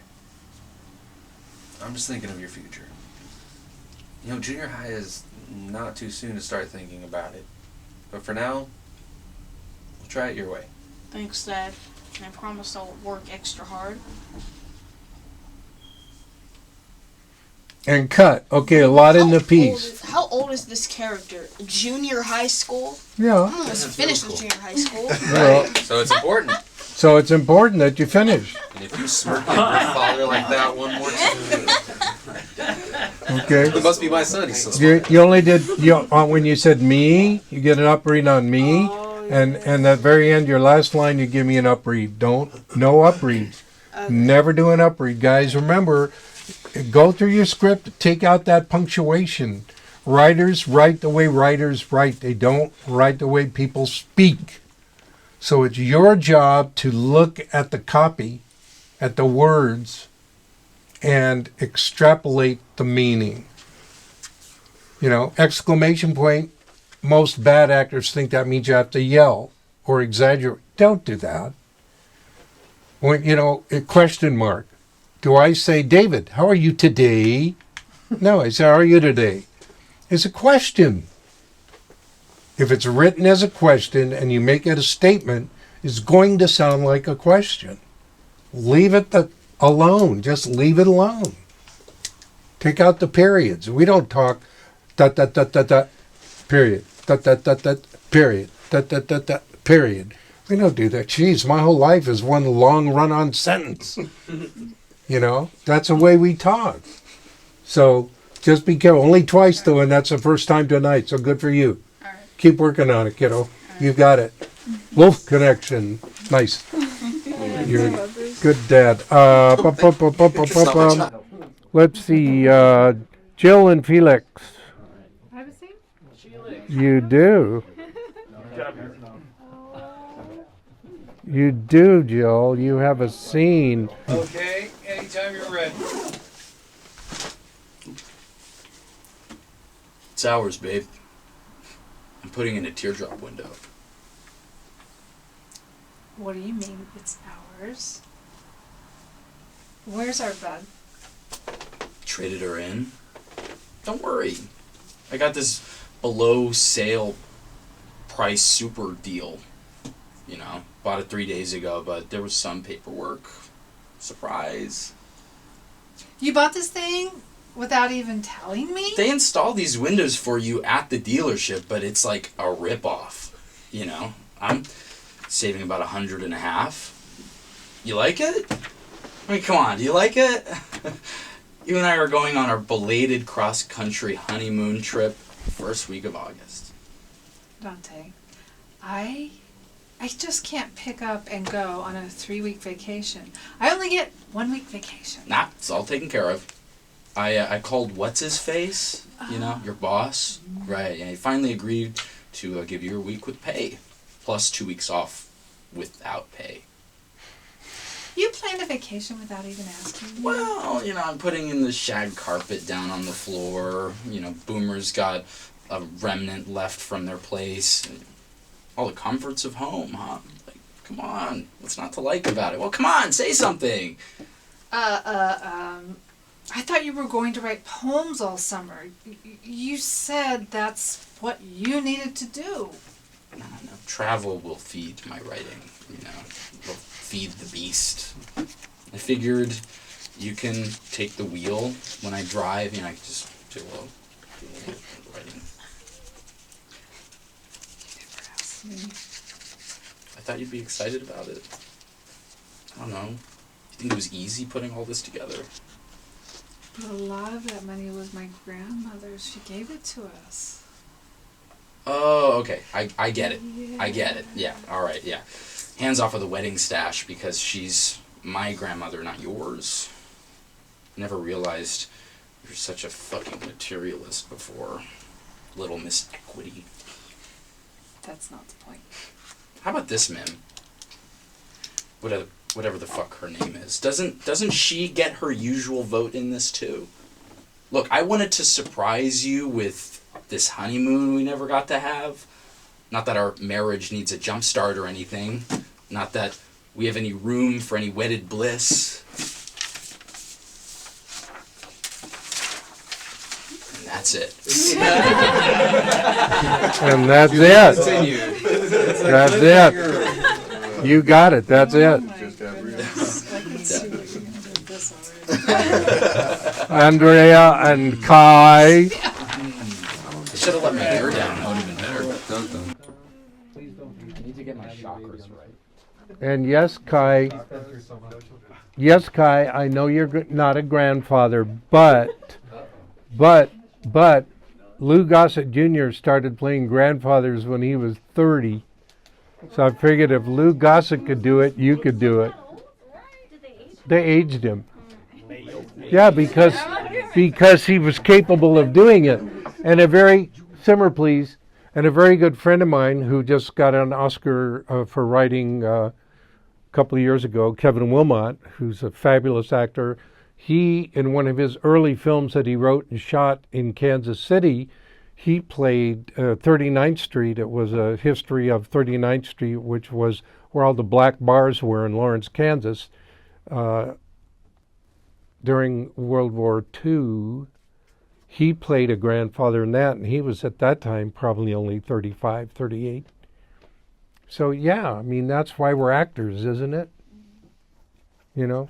I'm just thinking of your future. You know, junior high is not too soon to start thinking about it. But for now, we'll try it your way. Thanks, Dad. And I promise I'll work extra hard. And cut. Okay, a lot in the piece. How old is this character? Junior high school? Yeah. I'm almost finished with junior high school. Well, So it's important. So it's important that you finish. And if you smirk at your father like that one more time, Okay. it must be my son. He's so smart. You only did when you said me, you get an upread on me, and at very end, your last line, you give me an upread. No upread. Never do an upread, guys. Remember, go through your script, take out that punctuation. Writers write the way writers write. They don't write the way people speak. So it's your job to look at the copy, at the words, and extrapolate the meaning. You know, exclamation point, most bad actors think that means you have to yell or exaggerate. Don't do that. When, a question mark. Do I say, David, how are you today? No, I say, how are you today? It's a question. If it's written as a question and you make it a statement, it's going to sound like a question. Leave it alone. Just leave it alone. Take out the periods. We don't talk dot, dot, dot, dot, dot, period, dot, dot, dot, dot, period, dot, dot, dot, dot, period. We don't do that. Jeez, my whole life is one long run-on sentence. That's the way we talk. So just be careful. Only twice, though, and that's the first time tonight, so good for you. All right. Keep working on it, kiddo. Right. You got it. Wolf connection. Nice. You're a good dad. Let's see. Jill and Felix. I have a scene? You do. You do, Jill. You have a scene. Okay, anytime you're ready. It's ours, babe. I'm putting in a teardrop window. What do you mean it's ours? Where's our bed? Traded her in. Don't worry. I got this below sale price super deal. Bought it 3 days ago, but there was some paperwork. Surprise. You bought this thing without even telling me? They install these windows for you at the dealership, but it's like a ripoff. I'm saving about $150. You like it? I mean, come on, do you like it? You and I are going on our belated cross-country honeymoon trip first week of August. Dante, I just can't pick up and go on a 3-week vacation. I only get 1 week vacation. Nah, it's all taken care of. I called what's-his-face, your boss. Right, and he finally agreed to give you a week with pay, plus 2 weeks off without pay. You planned a vacation without even asking me? Well, I'm putting in the shag carpet down on the floor. Boomer's got a remnant left from their place. All the comforts of home, huh? Like, come on. What's not to like about it? Well, come on, say something. I thought you were going to write poems all summer. You said that's what you needed to do. I don't know, travel will feed my writing, you know, will feed the beast. I figured you can take the wheel when I drive, you know, I can just do a little writing. I thought you'd be excited about it. I don't know. You think it was easy putting all this together? But a lot of that money was my grandmother's. She gave it to us. Oh, okay. I get it. I get it. Yeah. All right. Yeah. Hands off of the wedding stash because she's my grandmother, not yours. Never realized you're such a fucking materialist before. Little Miss Equity. That's not the point. How about this, Mim? Whatever the fuck her name is. Doesn't she get her usual vote in this too? Look, I wanted to surprise you with this honeymoon we never got to have. Not that our marriage needs a jump start or anything. Not that we have any room for any wedded bliss. And that's it. And that's it. That's it. You got it. That's it. Andrea and Kai. I should have let my hair down. That would have been better. I need to get my chakras right. And yes, Kai. Yes, Kai. I know you're not a grandfather, but Lou Gossett Jr. started playing grandfathers when he was 30. So I figured if Lou Gossett could do it, you could do it. They aged him. Yeah, because he was capable of doing it. And a very, simmer please, and a very good friend of mine who just got an Oscar for writing a couple of years ago, Kevin Wilmot, who's a fabulous actor. He, in one of his early films that he wrote and shot in Kansas City, he played 39th Street. It was a history of 39th Street, which was where all the black bars were in Lawrence, Kansas. During World War II, he played a grandfather in that, and he was at that time probably only 35, 38. So yeah, I mean, that's why we're actors, isn't it? You know?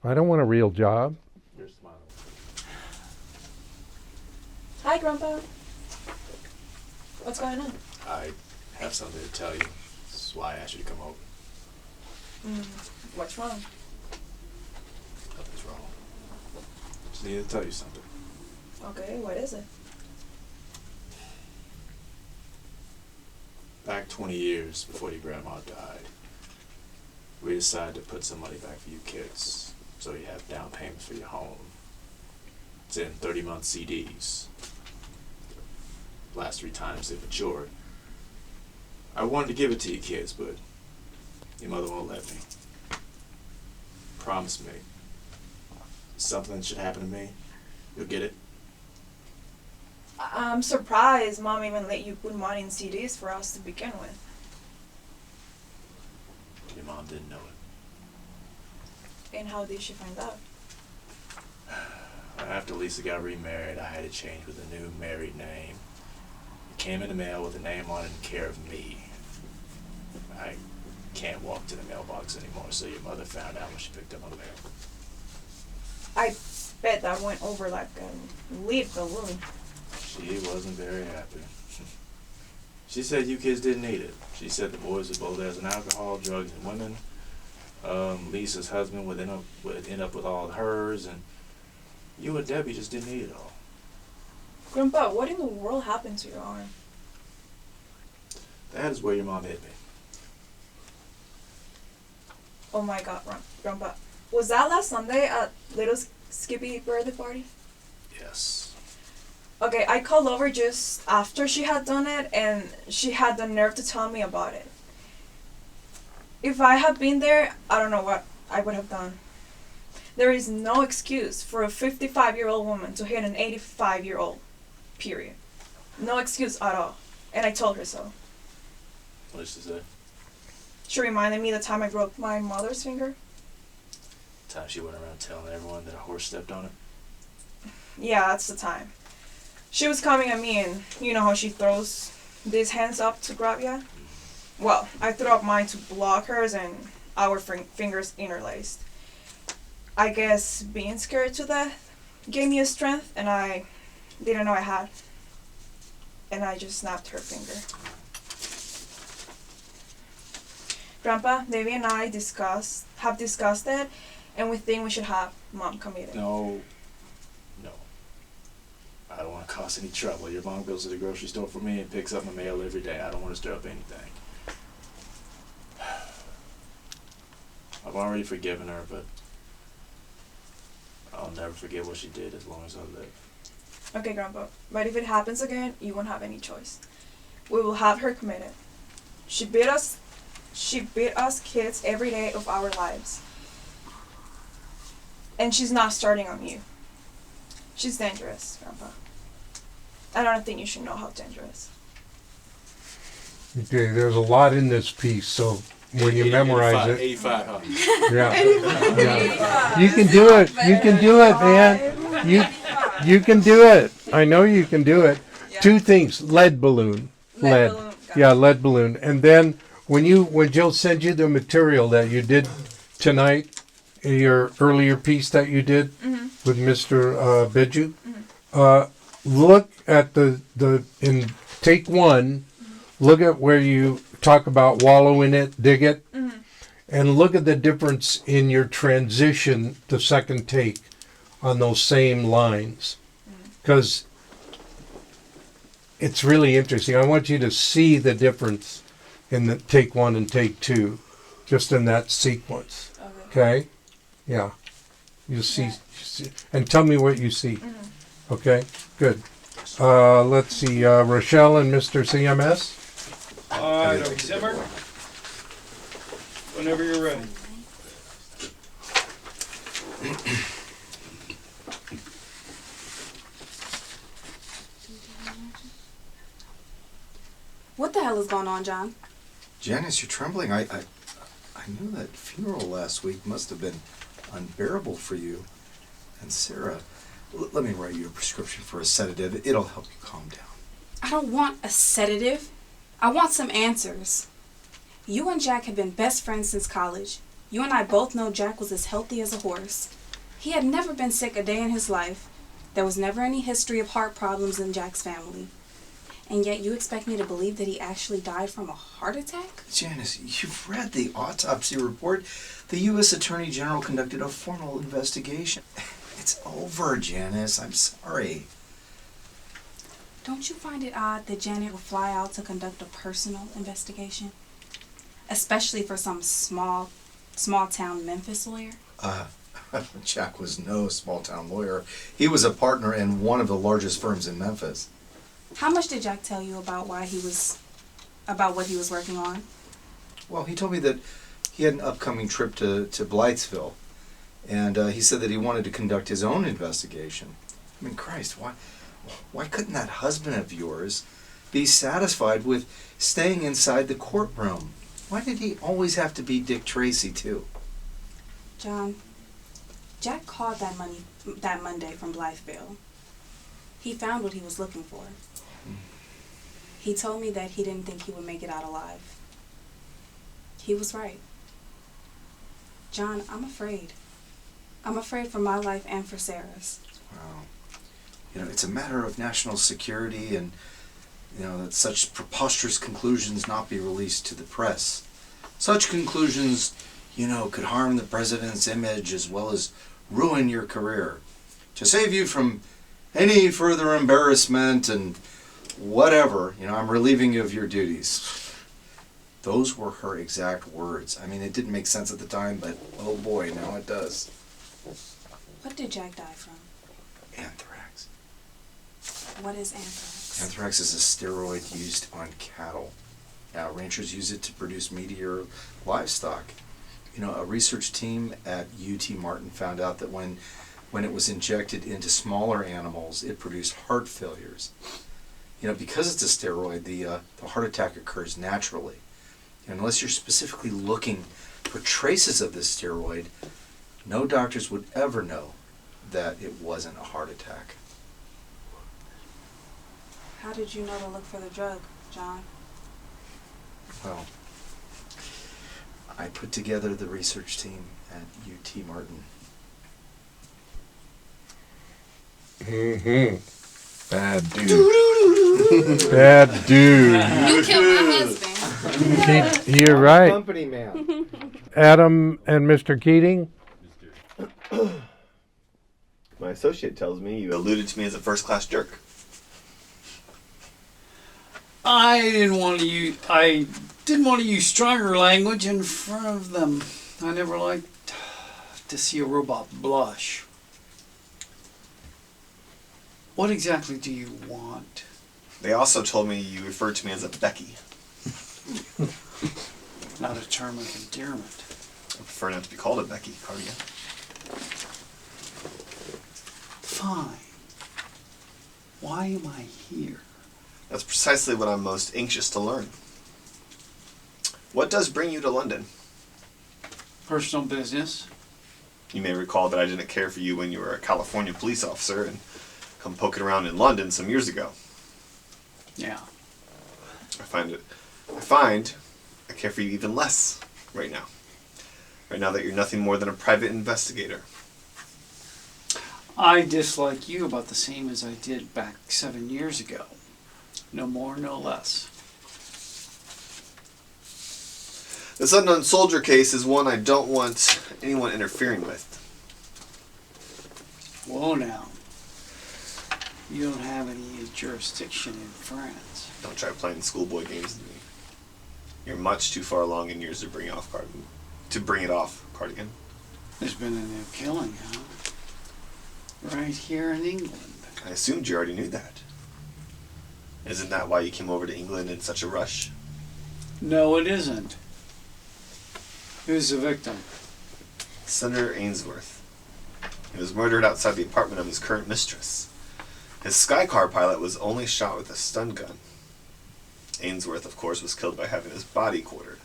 I don't want a real job. You're smiling. Hi, Grandpa. What's going on? I have something to tell you. This is why I asked you to come over. What's wrong? Nothing's wrong. Just need to tell you something. Okay, what is it? Back 20 years before your grandma died, we decided to put some money back for you kids so you have down payment for your home. It's in 30-month CDs. Last 3 times they matured. I wanted to give it to you kids, but your mother won't let me. Promise me. If something should happen to me, you'll get it. I'm surprised Mom even let you put money in CDs for us to begin with. Your mom didn't know it. And how did she find out? After Lisa got remarried, I had to change with a new married name. It came in the mail with a name on it in care of me. I can't walk to the mailbox anymore, so your mother found out when she picked up my mail. I bet that went over like a lead balloon. She wasn't very happy. She said you kids didn't need it. She said the boys were both as in alcohol, drugs, and women. Lisa's husband would end up with all hers, and you and Debbie just didn't need it all. Grandpa, what in the world happened to your arm? That is where your mom hit me. Oh my God, Grandpa. Was that last Sunday at Little Skippy birthday party? Yes. Okay, I called over just after she had done it, and she had the nerve to tell me about it. If I had been there, I don't know what I would have done. There is no excuse for a 55-year-old woman to hit an 85-year-old, period. No excuse at all. And I told her so. What did she say? She reminded me the time I broke my mother's finger. The time she went around telling everyone that a horse stepped on it? Yeah, that's the time. She was coming at me, and you know how she throws these hands up to grab ya? Well, I threw up mine to block hers and our fingers interlaced. I guess being scared to death gave me a strength and I didn't know I had. And I just snapped her finger. Grandpa, Davy and I have discussed it, and we think we should have Mom committed. No. I don't want to cause any trouble. Your mom goes to the grocery store for me and picks up my mail every day. I don't want to stir up anything. I've already forgiven her, but I'll never forget what she did as long as I live. Okay, Grandpa, but if it happens again, you won't have any choice. We will have her committed. She beat us kids every day of our lives. And she's not starting on you. She's dangerous, Grandpa. I don't think you should know how dangerous. Okay, there's a lot in this piece, so when you memorize it. 85, huh? Yeah. Yeah. You can do it. You can do it, man. You can do it. I know you can do it. Yeah. 2 things. Lead balloon. Lead. Yeah, lead balloon. And then when Jill sends you the material that you did tonight, your earlier piece that you did with Mr. Biju, look at in take 1, look at where you talk about wallow in it, dig it, and look at the difference in your transition to second take on those same lines. Because it's really interesting. I want you to see the difference in the take 1 and take 2, just in that sequence. Okay? Yeah. You see, and tell me what you see. Okay? Good. Let's see, Rochelle and Mr. CMS. Dr. Zimmer, whenever you're ready. What the hell is going on, John? Janice, you're trembling. I knew that funeral last week must have been unbearable for you. And Sarah, let me write you a prescription for a sedative. It'll help you calm down. I don't want a sedative. I want some answers. You and Jack have been best friends since college. You and I both know Jack was as healthy as a horse. He had never been sick a day in his life. There was never any history of heart problems in Jack's family. And yet you expect me to believe that he actually died from a heart attack? Janice, you've read the autopsy report. The U.S. Attorney General conducted a formal investigation. It's over, Janice. I'm sorry. Don't you find it odd that Janet would fly out to conduct a personal investigation? Especially for some small town Memphis lawyer? Jack was no small town lawyer. He was a partner in one of the largest firms in Memphis. How much did Jack tell you about what he was working on? Well, he told me that he had an upcoming trip to Blythesville, and he said that he wanted to conduct his own investigation. I mean, Christ, why couldn't that husband of yours be satisfied with staying inside the courtroom? Why did he always have to be Dick Tracy, too? John, Jack called that Monday from Blytheville. He found what he was looking for. He told me that he didn't think he would make it out alive. He was right. John, I'm afraid. I'm afraid for my life and for Sarah's. Wow. You know, it's a matter of national security, and, you know, that such preposterous conclusions not be released to the press. Such conclusions, you know, could harm the president's image as well as ruin your career. To save you from any further embarrassment and whatever, you know, I'm relieving you of your duties. Those were her exact words. I mean, it didn't make sense at the time, but oh boy, now it does. What did Jack die from? Anthrax. What is anthrax? Anthrax is a steroid used on cattle. Now, ranchers use it to produce meatier livestock. You know, a research team at UT Martin found out that when it was injected into smaller animals, it produced heart failures. You know, because it's a steroid, the heart attack occurs naturally. And unless you're specifically looking for traces of this steroid, no doctors would ever know that it wasn't a heart attack. How did you know to look for the drug? John? Well, I put together the research team at UT Martin. Mm-hmm. Bad dude. Bad dude. You killed my husband. You're right. Company man. Adam and Mr. Keating. My associate tells me you alluded to me as a first-class jerk. I didn't want to use stronger language in front of them. I never liked to see a robot blush. What exactly do you want? They also told me you referred to me as a Becky. Not a term of endearment. I prefer not to be called a Becky, Cardigan. Fine. Why am I here? That's precisely what I'm most anxious to learn. What does bring you to London? Personal business. You may recall that I didn't care for you when you were a California police officer and come poking around in London some years ago. Yeah. I find I care for you even less right now. Right now that you're nothing more than a private investigator. I dislike you about the same as I did back 7 years ago. No more, no less. This unknown soldier case is one I don't want anyone interfering with. Whoa now. You don't have any jurisdiction in France. Don't try playing schoolboy games with me. You're much too far along in years to bring it off, Cardigan. There's been a new killing, huh? Right here in England. I assumed you already knew that. Isn't that why you came over to England in such a rush? No, it isn't. Who's the victim? Senator Ainsworth. He was murdered outside the apartment of his current mistress. His Skycar pilot was only shot with a stun gun. Ainsworth, of course, was killed by having his body quartered.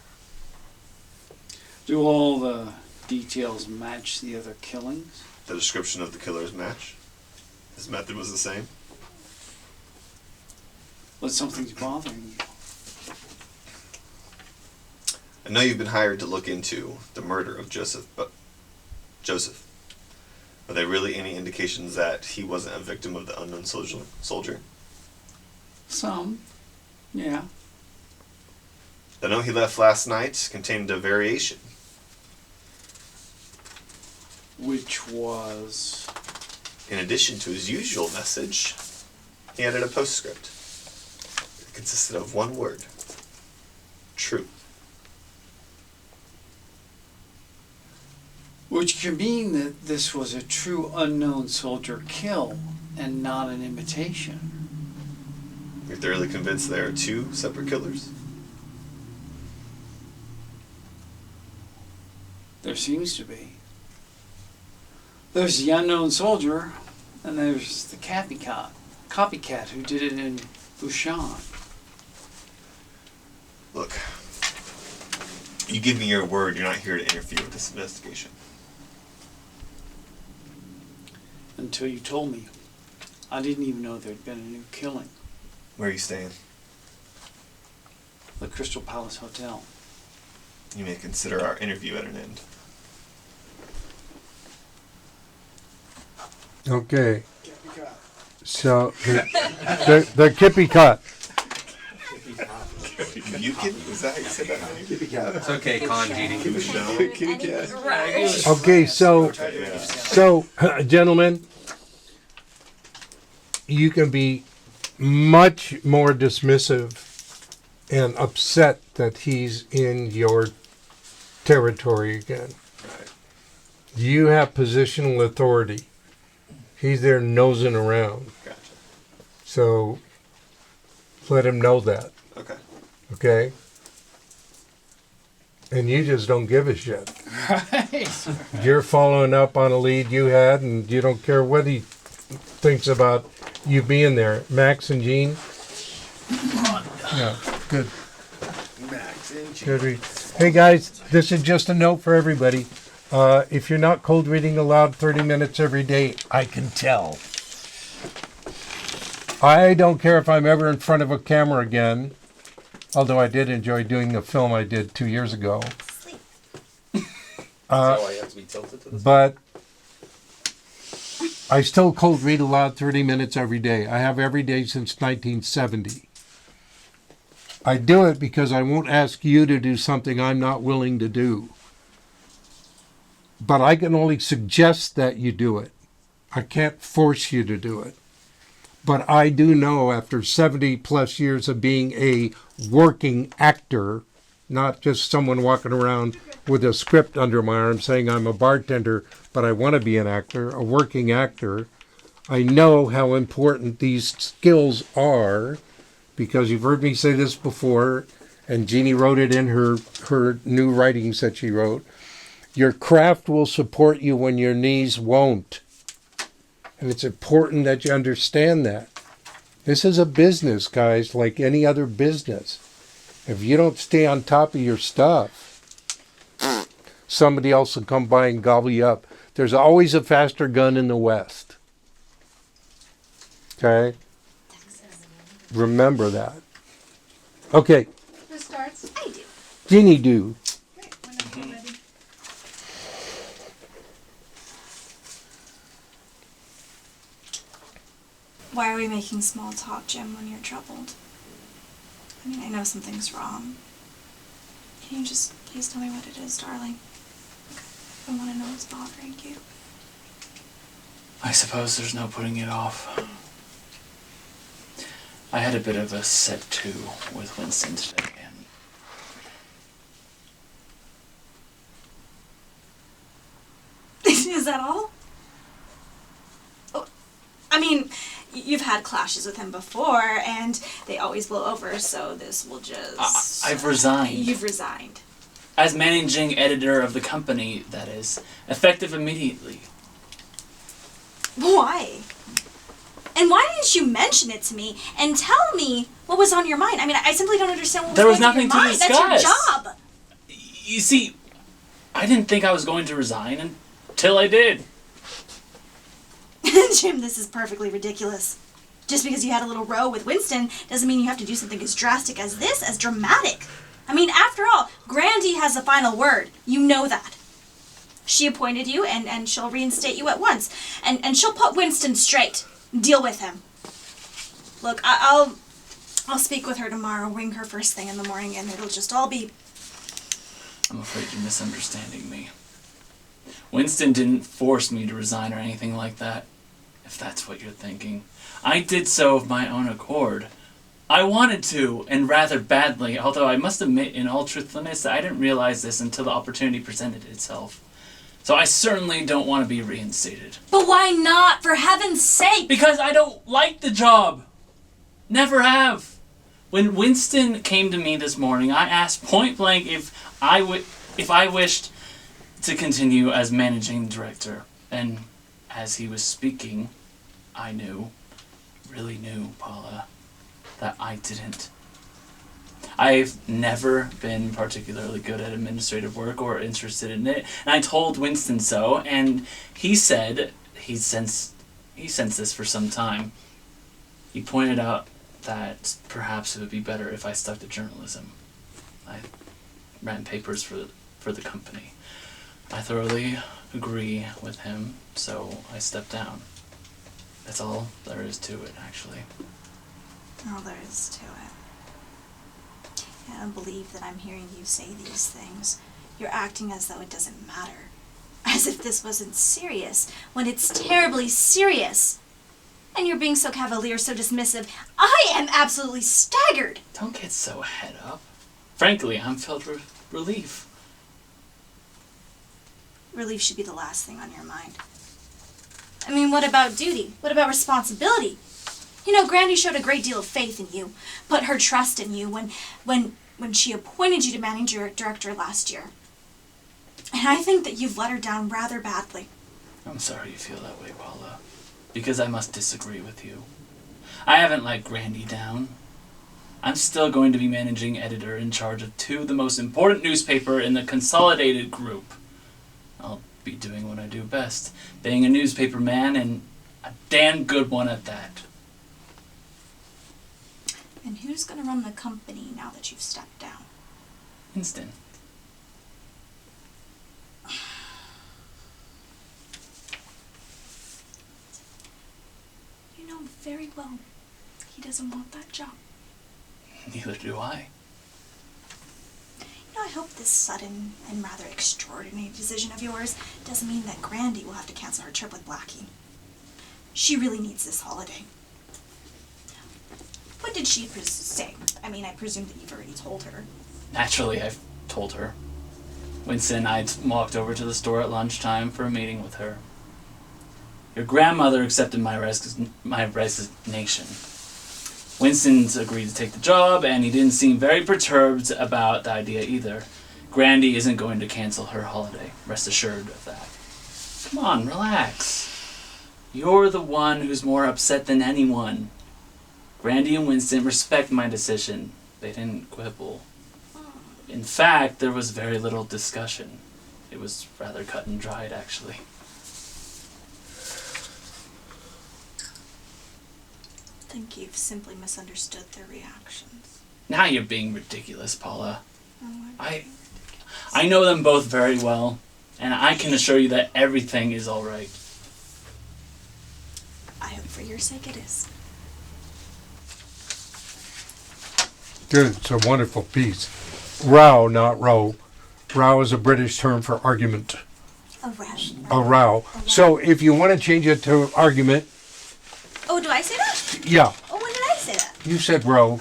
Do all the details match the other killings? The description of the killer's match. His method was the same. But something's bothering you. I know you've been hired to look into the murder of Joseph. Are there really any indications that he wasn't a victim of the unknown soldier? Some, yeah. The note he left last night contained a variation. Which was? In addition to his usual message, he added a postscript. It consisted of one word. True. Which can mean that this was a true unknown soldier kill and not an imitation. You're thoroughly convinced there are two separate killers? There seems to be. There's the unknown soldier, and there's the copycat who did it in Busan. Look, you give me your word you're not here to interfere with this investigation. Until you told me. I didn't even know there'd been a new killing. Where are you staying? The Crystal Palace Hotel. You may consider our interview at an end. Okay. So the Kippy cut. Is that how you said that name? Kitty cat. It's okay, Conji. Kitty cat. Okay, so gentlemen, you can be much more dismissive and upset that he's in your territory again. Right. You have positional authority. He's there nosing around. Gotcha. So let him know that. Okay. Okay? And you just don't give a shit. Right. You're following up on a lead you had, and you don't care what he thinks about you being there. Max and Jean? Yeah, good. Max and Jean. Good. Hey guys, this is just a note for everybody. If you're not cold reading aloud 30 minutes every day, I can tell. I don't care if I'm ever in front of a camera again. Although I did enjoy doing the film I did 2 years ago. So I have to be tilted to this. But I still cold read aloud 30 minutes every day. I have every day since 1970. I do it because I won't ask you to do something I'm not willing to do. But I can only suggest that you do it. I can't force you to do it. But I do know after 70 plus years of being a working actor, not just someone walking around with a script under my arm saying I'm a bartender, but I want to be an actor, a working actor, I know how important these skills are, because you've heard me say this before, and Jeannie wrote it in her new writings that she wrote. Your craft will support you when your knees won't. And it's important that you understand that. This is a business, guys, like any other business. If you don't stay on top of your stuff, somebody else will come by and gobble you up. There's always a faster gun in the West. Okay? Remember that. Okay. Who starts? I do. Jeannie do. Why are we making small talk, Jim, when you're troubled? I mean, I know something's wrong. Can you just please tell me what it is, darling? I want to know what's bothering you. I suppose there's no putting it off. I had a bit of a set to with Winston today, and Is that all? Oh, I mean, you've had clashes with him before, and they always blow over, so this will just... I've resigned. You've resigned. As managing editor of the company, that is, effective immediately. Why? And why didn't you mention it to me and tell me what was on your mind? I mean, I simply don't understand what There was was going nothing through your to mind. discuss. That's your job. You see, I didn't think I was going to resign until I did. Jim, this is perfectly ridiculous. Just because you had a little row with Winston doesn't mean you have to do something as drastic as this, as dramatic. I mean, after all, Grandy has the final word. You know that. She appointed you, and she'll reinstate you at once. And she'll put Winston straight. Deal with him. Look, I'll speak with her tomorrow, ring her first thing in the morning, and it'll just all be... I'm afraid you're misunderstanding me. Winston didn't force me to resign or anything like that, if that's what you're thinking. I did so of my own accord. I wanted to, and rather badly, although I must admit in all truthfulness that I didn't realize this until the opportunity presented itself. So I certainly don't want to be reinstated. But why not, for heaven's sake? Because I don't like the job. Never have. When Winston came to me this morning, I asked point blank if I wished to continue as managing director. And as he was speaking, I knew, really knew, Paula, that I didn't. I've never been particularly good at administrative work or interested in it, and I told Winston so, and he said he sensed this for some time. He pointed out that perhaps it would be better if I stuck to journalism. I ran papers for the company. I thoroughly agree with him, so I stepped down. That's all there is to it, actually. All there is to it. I don't believe that I'm hearing you say these things. You're acting as though it doesn't matter. As if this wasn't serious, when it's terribly serious. And you're being so cavalier, so dismissive. I am absolutely staggered. Don't get so head up. Frankly, I'm filled with relief. Relief should be the last thing on your mind. I mean, what about duty? What about responsibility? You know, Grandy showed a great deal of faith in you, put her trust in you when she appointed you to managing director last year. And I think that you've let her down rather badly. I'm sorry you feel that way, Paula, because I must disagree with you. I haven't let Grandy down. I'm still going to be managing editor in charge of two of the most important newspaper in the consolidated group. I'll be doing what I do best, being a newspaper man, and a damn good one at that. And who's gonna run the company now that you've stepped down? Winston. You know very well he doesn't want that job. Neither do I. You know, I hope this sudden and rather extraordinary decision of yours doesn't mean that Grandy will have to cancel her trip with Blackie. She really needs this holiday. What did she say? I mean, I presume that you've already told her. Naturally, I've told her. Winston and I walked over to the store at lunchtime for a meeting with her. Your grandmother accepted my resignation. Winston's agreed to take the job, and he didn't seem very perturbed about the idea either. Grandy isn't going to cancel her holiday. Rest assured of that. Come on, relax. You're the one who's more upset than anyone. Grandy and Winston respect my decision. They didn't quibble. In fact, there was very little discussion. It was rather cut and dried, actually. I think you've simply misunderstood their reactions. Now you're being ridiculous, Paula. I know them both very well, and I can assure you that everything is all right. I hope for your sake it is. Good, it's a wonderful piece. Row, not row. Row is a British term for argument. A row. A row. So if you want to change it to argument, Oh, do I say that? yeah, Oh, when did I say that? you said row.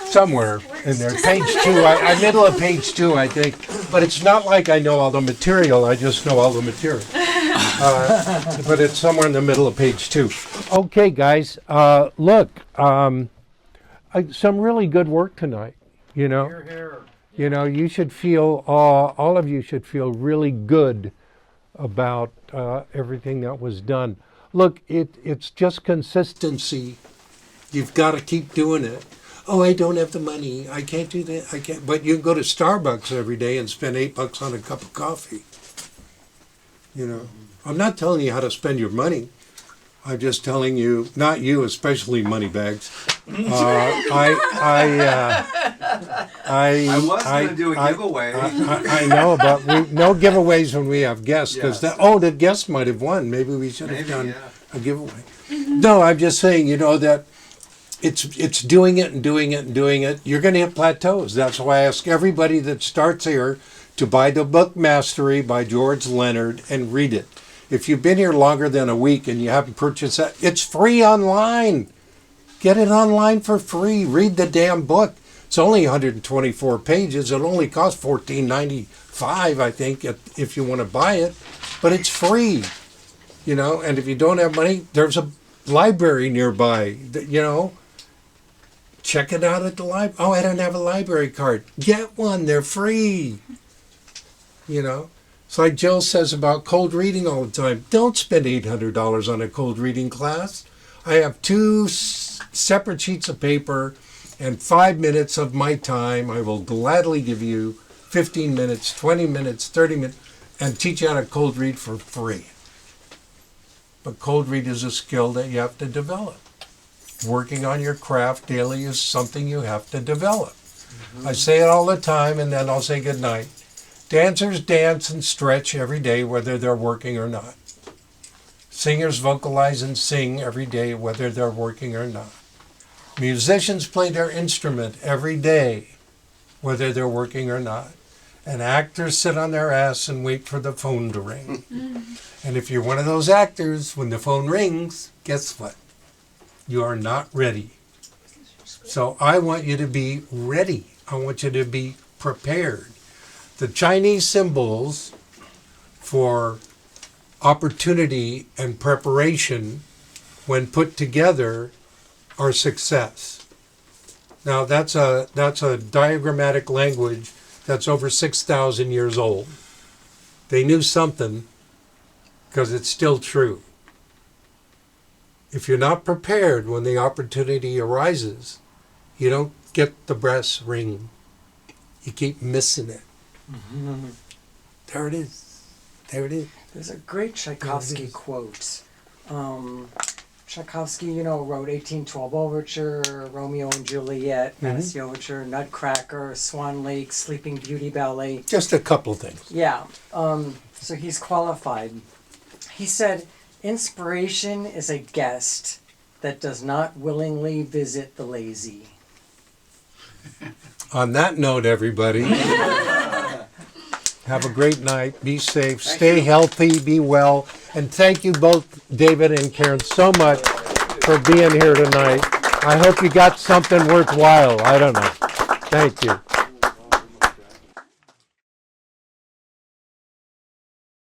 Somewhere in there. Page 2, middle of page 2, I think. But it's not like I know all the material, I just know all the material. But it's somewhere in the middle of page 2. Okay, guys, look, some really good work tonight, you know. Hear, hear. You know, you should feel, all of you should feel really good about everything that was done. Look, it's just consistency. You've got to keep doing it. Oh, I don't have the money. I can't do that. I can't. But you can go to Starbucks every day and spend $8 on a cup of coffee. You know, I'm not telling you how to spend your money. I'm just telling you, not you, especially moneybags. I was going to do a giveaway. I know, but no giveaways when we have guests, because the guest might have won. Maybe we should have done a giveaway. No, I'm just saying, you know, that it's doing it and doing it and doing it. You're going to hit plateaus. That's why I ask everybody that starts here to buy the book Mastery by George Leonard and read it. If you've been here longer than a week and you haven't purchased that, it's free online. Get it online for free. Read the damn book. It's only 124 pages. It only costs $14.95, I think, if you want to buy it. But it's free, you know. And if you don't have money, there's a library nearby, you know. Check it out at the library. Oh, I don't have a library card. Get one. They're free, you know. It's like Jill says about cold reading all the time. Don't spend $800 on a cold reading class. I have 2 separate sheets of paper and 5 minutes of my time. I will gladly give you 15 minutes, 20 minutes, 30 minutes, and teach you how to cold read for free. But cold read is a skill that you have to develop. Working on your craft daily is something you have to develop. I say it all the time, and then I'll say good night. Dancers dance and stretch every day, whether they're working or not. Singers vocalize and sing every day, whether they're working or not. Musicians play their instrument every day, whether they're working or not. And actors sit on their ass and wait for the phone to ring. And if you're one of those actors, when the phone rings, guess what? You are not ready. So I want you to be ready. I want you to be prepared. The Chinese symbols for opportunity and preparation, when put together, are success. Now that's a diagrammatic language that's over 6,000 years old. They knew something because it's still true. If you're not prepared when the opportunity arises, you don't get the brass ring. You keep missing it. There it is. There it is. There's a great Tchaikovsky quote. Tchaikovsky, wrote 1812 Overture, Romeo and Juliet, Fantasy Overture, Nutcracker, Swan Lake, Sleeping Beauty Ballet. Just a couple of things. Yeah. So he's qualified. He said, inspiration is a guest that does not willingly visit the lazy. On that note, everybody, have a great night. Be safe. Stay healthy. Be well. And thank you both, David and Karen, so much for being here tonight. I hope you got something worthwhile. I don't know. Thank you.